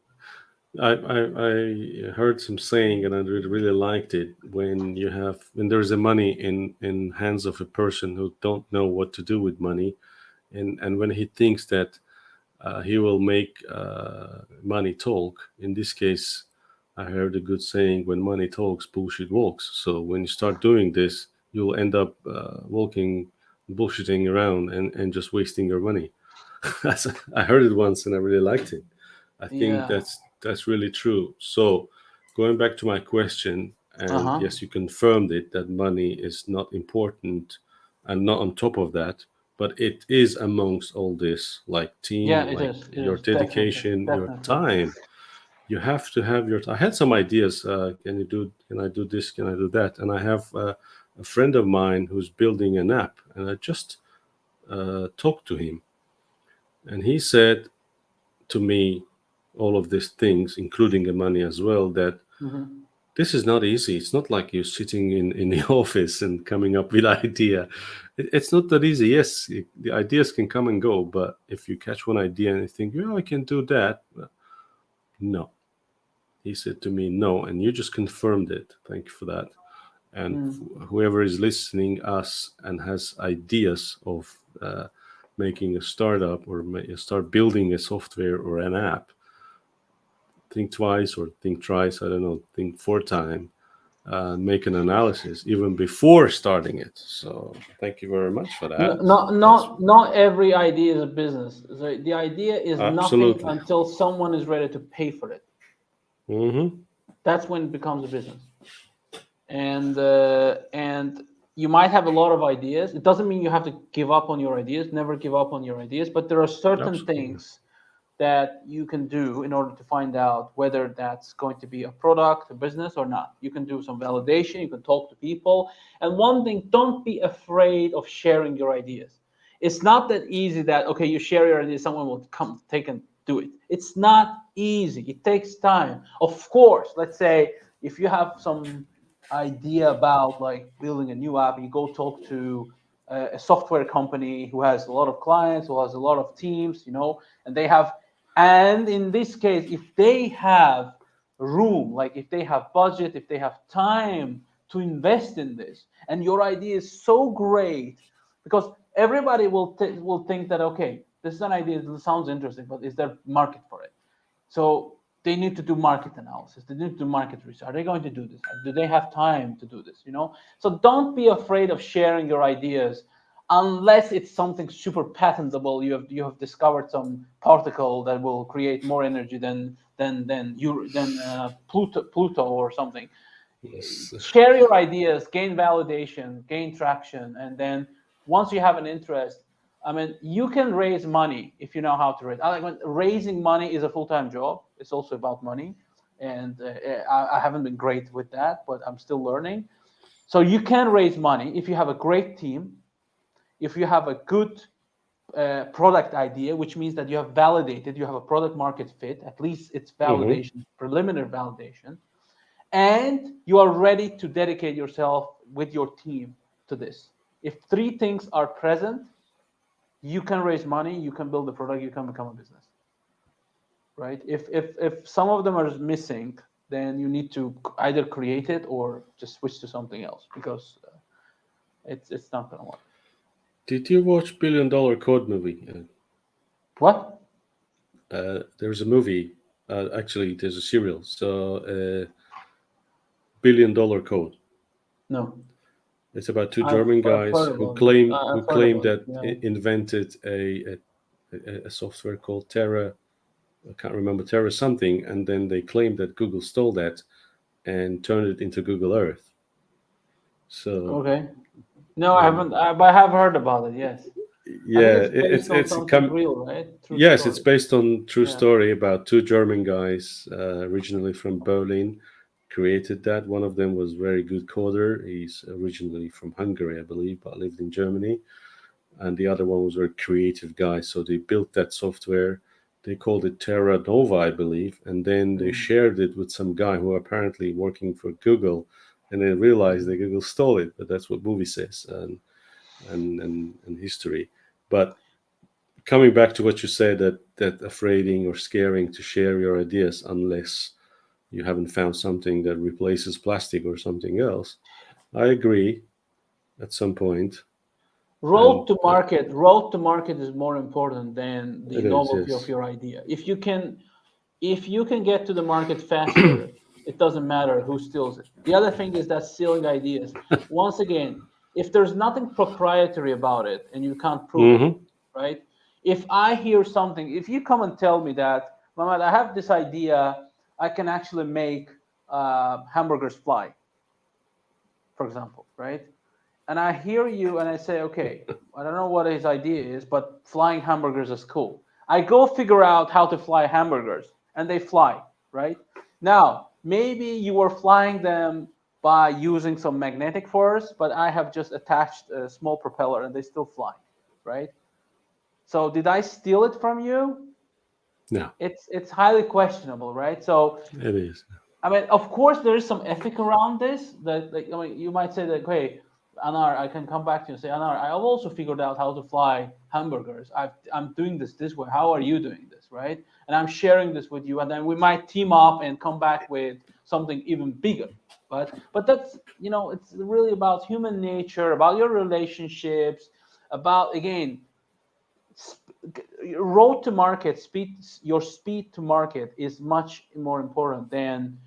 I heard some saying and I really liked it, when there's a money in hands of a person who don't know what to do with money, and when he thinks that he will make money talk. In this case, I heard a good saying: when money talks, bullshit walks. So when you start doing this, you'll end up walking, bullshitting around, and just wasting your money. I heard it once and I really liked it. I think Yeah. that's really true. So going back to my question, Uh and huh. yes, you confirmed it that money is not important and not on top of that, but it is amongst all this, like Yeah, team, it like is. It your is definitely, dedication, your definitely. time. You have to have your. I had some ideas. Can you do? Can I do this? Can I do that? And I have a friend of mine who's building an app, and I just talked to him, and he said to me all of these things, including the money as well, that Hmm. this is not easy. It's not like you're sitting in the office and coming up with idea. It's not that easy. Yes, the ideas can come and go, but if you catch one idea and you think, yeah, I can do that, no. He said to me, no, and you just confirmed it. Thank you for that. And Mm. whoever is listening us and has ideas of making a startup or start building a software or an app, think twice or think thrice, I don't know, think four times, make an analysis even before starting it. So thank you very much for No, that. not That's not not every idea is a business. So the idea is nothing absolutely. until someone is ready to pay for it. Hmm. That's when it becomes a business. And you might have a lot of ideas. It doesn't mean you have to give up on your ideas. Never give up on your ideas. But there are certain Absolutely. things that you can do in order to find out whether that's going to be a product, a business, or not. You can do some validation. You can talk to people. And one thing, don't be afraid of sharing your ideas. It's not that easy that, okay, you share your ideas, someone will come take and do it. It's not easy. It takes time. Of course, let's say if you have some idea about like building a new app, you go talk to a software company who has a lot of clients, who has a lot of teams, and they have, and in this case, if they have room, like if they have budget, if they have time to invest in this, and your idea is so great, because everybody will think that, okay, this is an idea that sounds interesting, but is there market for it? So they need to do market analysis. They need to do market research. Are they going to do this? Do they have time to do this? So don't be afraid of sharing your ideas, unless it's something super patentable. You have discovered some particle that will create more energy than Pluto or something. Yes. Share your ideas, gain validation, gain traction, and then once you have an interest, I mean, you can raise money if you know how to raise. I like when raising money is a full-time job. It's also about money, and I haven't been great with that, but I'm still learning. So you can raise money if you have a great team, if you have a good product idea, which means that you have validated, you have a product market fit. At least it's Hmm. validation, preliminary validation, and you are ready to dedicate yourself with your team to this. If three things are present, you can raise money, you can build a product, you can become a business, right? If some of them are missing, then you need to either create it or just switch to something else, because it's not gonna work. Did you watch Billion Dollar Code movie? What? There's a movie. Actually, there's a serial. So, Billion Dollar Code. No, It's about two I've German I've guys heard about it. who I've heard claim about it. that Yeah. invented a software called Terra. I can't remember Terra something, and then they claimed that Google stole that and turned it into Google Earth. So Okay. No, I um, haven't. But I have heard about it. Yes. I think yeah, it's based on it's something come. real, right? True Yes, it's story. based on true Yeah. story about two German guys, originally from Berlin, created that. One of them was very good coder. He's originally from Hungary, I believe, but lived in Germany. And the other one was a very creative guy. So they built that software. they called it Terra Nova, I believe, and then they Mm. shared it with some guy who apparently working for Google, and they realized that Google stole it. But that's what movie says, and history. But coming back to what you said, that afraiding or scaring to share your ideas unless you haven't found something that replaces plastic or something else. I agree at some point, and Road to market is more important than the it is, novelty of yes. your idea. If you can get to the market faster, it doesn't matter who steals it. The other thing is that stealing ideas. Once again, if there's nothing proprietary about it and you can't prove it, Mm-hmm. right? If I hear something, if you come and tell me that, Mohammed, I have this idea, I can actually make hamburgers fly, for example, right? And I hear you and I say, okay, I don't know what his idea is, but flying hamburgers is cool. I go figure out how to fly hamburgers and they fly, right? Now, maybe you were flying them by using some magnetic force, but I have just attached a small propeller and they still fly, right? So did I steal it from you? No, It's highly questionable, right? So it is. I mean, of course, there is some ethic around this. That, like, I mean, you might say that, hey, Anar, I can come back to you and say, Anar, I've also figured out how to fly hamburgers. I'm doing this way. How are you doing this, right? And I'm sharing this with you, and then we might team up and come back with something even bigger. But that's, it's really about human nature, about your relationships, about, again, road to market speed. Your speed to market is much more important than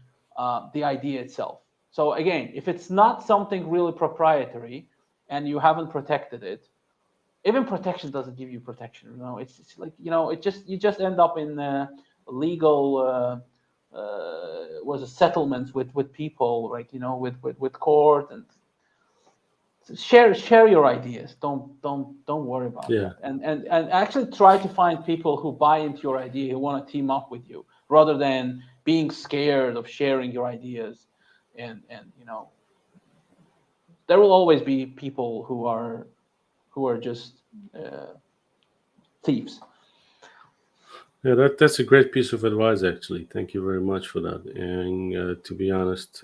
the idea itself. So again, if it's not something really proprietary and you haven't protected it, even protection doesn't give you protection. It's like, it just, you just end up in legal was a settlements with people, like, with court. And share your ideas. Don't worry about Yeah, that. And actually try to find people who buy into your idea, who want to team up with you, rather than being scared of sharing your ideas. And there will always be people who are just uh, thieves. yeah. That's a great piece of advice, actually. Thank you very much for that. And to be honest,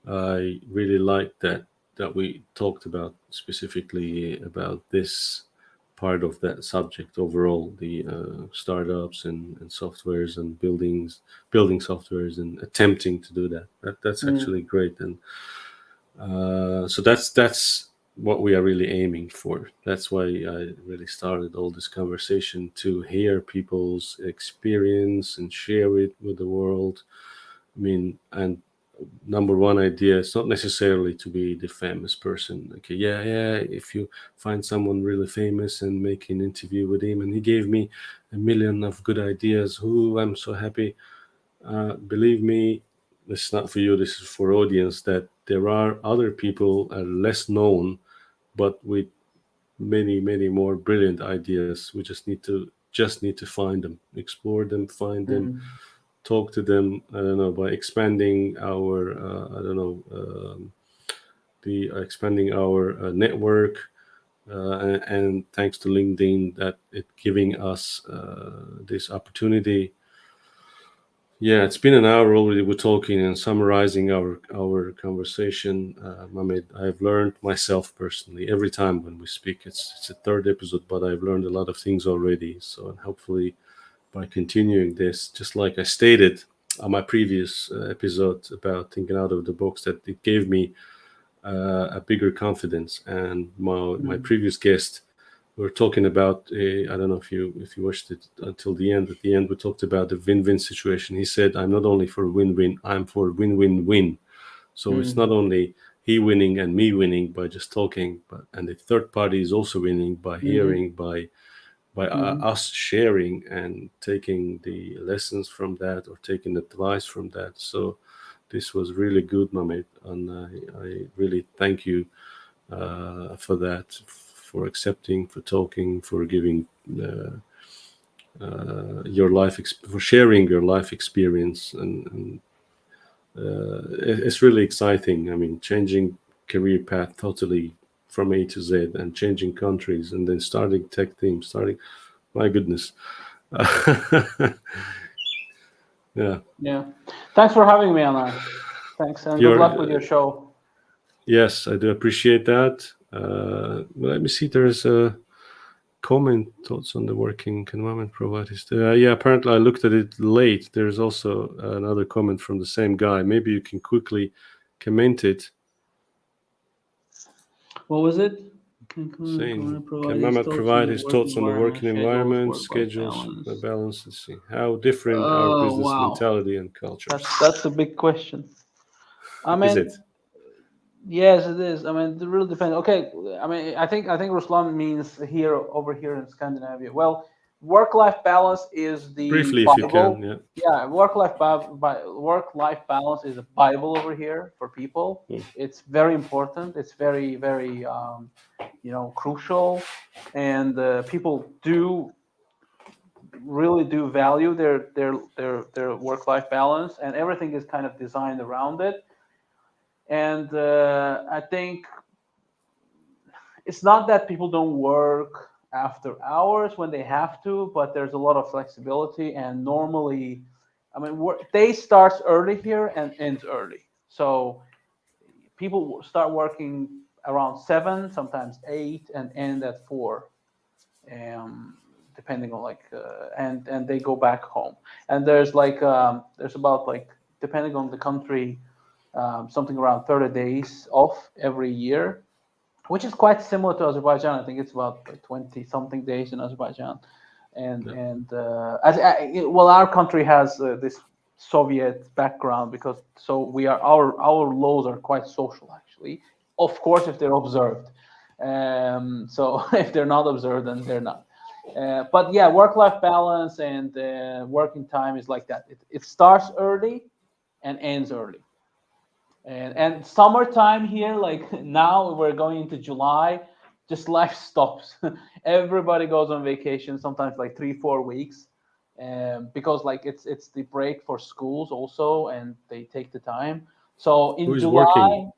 I really like that we talked about specifically about this part of that subject overall, the startups and softwares and building softwares and attempting to do that. That's Mm, actually great. And so that's what we are really aiming for. That's why I really started all this conversation, to hear people's experience and share it with the world. I mean, and number one idea is not necessarily to be the famous person. Okay, yeah, if you find someone really famous and make an interview with him and he gave me a million of good ideas, who I'm so happy. Believe me, this is not for you, this is for audience, that there are other people less known but with many more brilliant ideas. We just need to find them, explore them, find them, mm, talk to them. I don't know, by expanding our I don't know, the expanding our network, and thanks to LinkedIn, that it giving us this opportunity. Yeah, it's been an hour already. We're talking and summarizing our conversation. Mohammed, I've learned myself personally every time when we speak. It's a third episode, but I've learned a lot of things already. So, and hopefully, by continuing this, just like I stated on my previous episode about thinking out of the box, that it gave me a bigger confidence. And my mm, previous guest, we were talking about I don't know if you watched it until the end. At the end, we talked about the win-win situation. He said, "I'm not only for win-win, I'm for win-win-win." So it's not mm, only he winning and me winning by just talking, but and the third party is also winning by mm, hearing, by mm. us sharing and taking the lessons from that or taking advice from that. So this was really good, Mamit, and I really thank you for that, for accepting, for talking, for giving for sharing your life experience, and it's really exciting. I mean, changing career path totally from A to Z, and changing countries, and then starting tech teams, starting. My goodness. Yeah, Yeah. Thanks for having me, Anna. Thanks, and good you're luck with your show. yes, I do appreciate that. Let me see. There's a comment thoughts on the working environment provided. Yeah, apparently I looked at it late. There's also another comment from the same guy. Maybe you can quickly comment it, What was it? saying, Can provide can his Mehmet thoughts on provide the his work thoughts on the environment, working schedules, environment, work-life schedules, balance? balance? Let's see. How different our Oh, business wow. mentality and cultures? That's a big question. I Is mean, it? yes, it is. I mean, it really depends. Okay, I mean, I think Ruslan means here over here in Scandinavia. Well, work-life balance is the Briefly, if you can. Bible. Yeah. Yeah, work-life balance is a Bible over here for people. Mm. It's very important. It's very very crucial, and people do really do value their work-life balance, and everything is kind of designed around it. And I think it's not that people don't work after hours when they have to, but there's a lot of flexibility. And normally, I mean, day starts early here and ends early. So people start working around 7, sometimes 8, and end at 4, depending on and they go back home. And there's about like, depending on the country, something around 30 days off every year, which is quite similar to Azerbaijan. I think it's about like 20 something days in Azerbaijan. Yeah. And well, our country has this Soviet background, because so we are our laws are quite social actually. Of course, if they're observed. So if they're not observed, then they're not. But yeah, work-life balance and working time is like that. It starts early and ends early. And summertime here, like now we're going into July, just life stops. Everybody goes on vacation, sometimes like 3-4 weeks, because like it's the break for schools also, and they take the time. So Who in is working? July,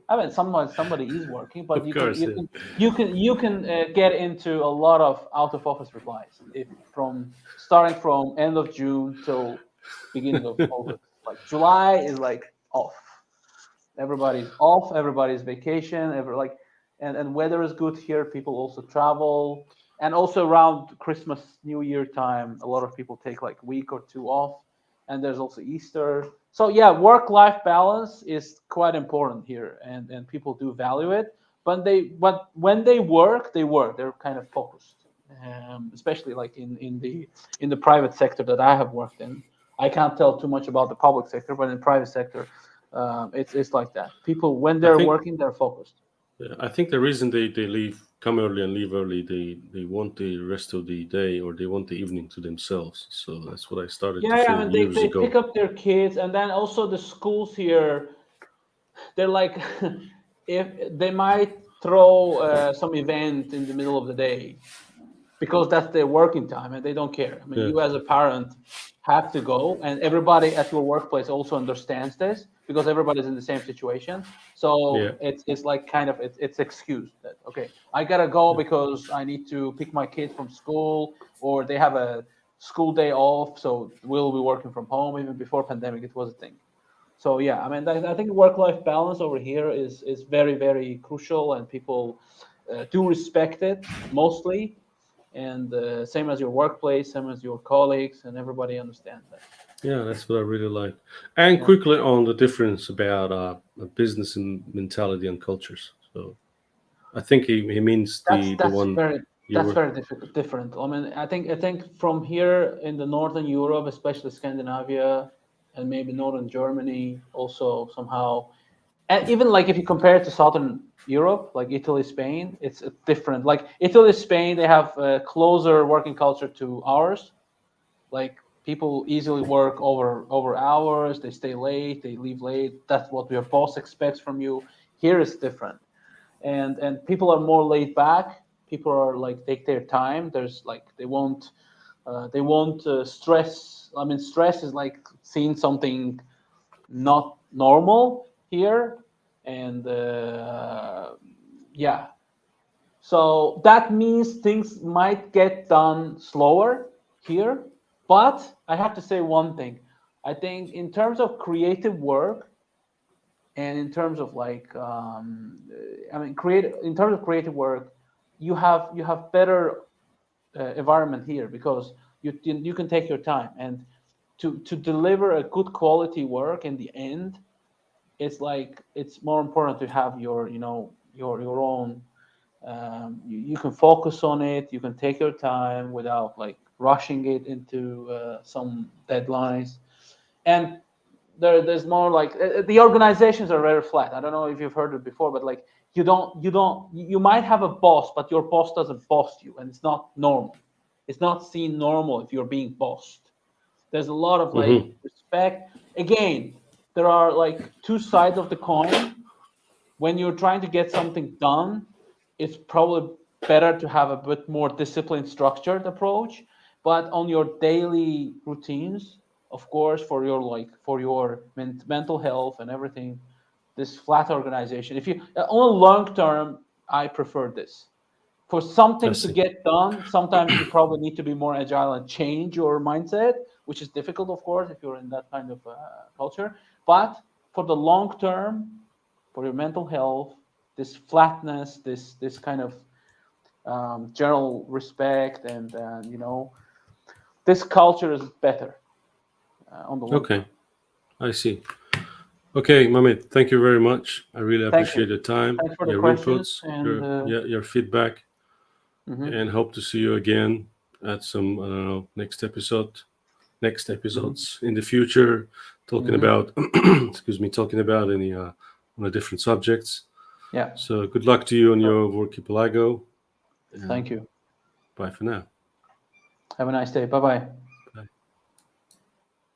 I mean, somebody is working, but Of you can course, you yeah. can you can get into a lot of out of office replies if from starting from end of June till beginning of August. Like July is like off. Everybody's off. Everybody's vacation. And weather is good here. People also travel, and also around Christmas, New Year time, a lot of people take like week or two off, and there's also Easter. So yeah, work-life balance is quite important here, and people do value it. But when they work, they work. They're kind of focused, especially like in the private sector that I have worked in. I can't tell too much about the public sector, but in private sector, it's like that. People, when I they're think working, they're focused. I think the reason they leave, come early and leave early, they want the rest of the day or they want the evening to themselves. So that's what I started to Yeah, I feel mean, years they ago. pick up their kids, and then also the schools here, they're like, if they might throw some event in the middle of the day, because that's their working time and they don't care. I mean, Yeah, you as a parent have to go, and everybody at your workplace also understands this, because everybody's in the same situation. yeah, So it's like kind of it's excused that, okay, I gotta go because I need to pick my kid from school, or they have a school day off, so we'll be working from home. Even before pandemic, it was a thing. So yeah, I mean, I think work-life balance over here is very very crucial, and people do respect it mostly. And same as your workplace, same as your colleagues, and everybody understands that. yeah. That's what I really like. And Yeah, quickly on the difference about business and mentality and cultures. So I think he means that's the that's one very you that's were. very different. I mean, I think from here in the northern Europe, especially Scandinavia, and maybe northern Germany, also somehow, and even like if you compare it to southern Europe, like Italy, Spain, it's different. Like Italy, Spain, they have a closer working culture to ours. Like people easily work over hours, they stay late, they leave late. That's what your boss expects from you. Here is different, and people are more laid back. People are like take their time. There's like they won't stress. I mean, stress is like seeing something not normal here, and yeah, so that means things might get done slower here. But I have to say one thing. I think in terms of creative work and in terms of like, I mean, in terms of creative work, you have better environment here because you can take your time, and to deliver a good quality work in the end, it's like it's more important to have your your own, you can focus on it, you can take your time without like rushing it into some deadlines. And there's more like the organizations are very flat. I don't know if you've heard it before, but like you might have a boss, but your boss doesn't boss you, and it's not normal. It's not seen normal if you're being bossed. There's a lot of like Hmm. respect. Again, there are like two sides of the coin. When you're trying to get something done, it's probably better to have a bit more disciplined, structured approach. But on your daily routines, of course, for your mental health and everything, this flat organization. If you on a long term, I prefer this. For I something to see. get done, sometimes you probably need to be more agile and change your mindset, which is difficult, of course, if you're in that kind of culture. But for the long term, for your mental health, this flatness, this kind of general respect, and this culture is better on the long term. Okay, I see. Okay, Mamit, thank you very much. I really Thank you. appreciate your time, Thanks for the your questions, inputs, and your feedback, mhm, and hope to see you again at some, I don't know, next mhm, episodes in the future, talking mhm. about excuse me, talking about any on the different subjects. Yeah. So good luck to you on your archipelago, and Thank you. bye for now. Have a nice day. Bye bye.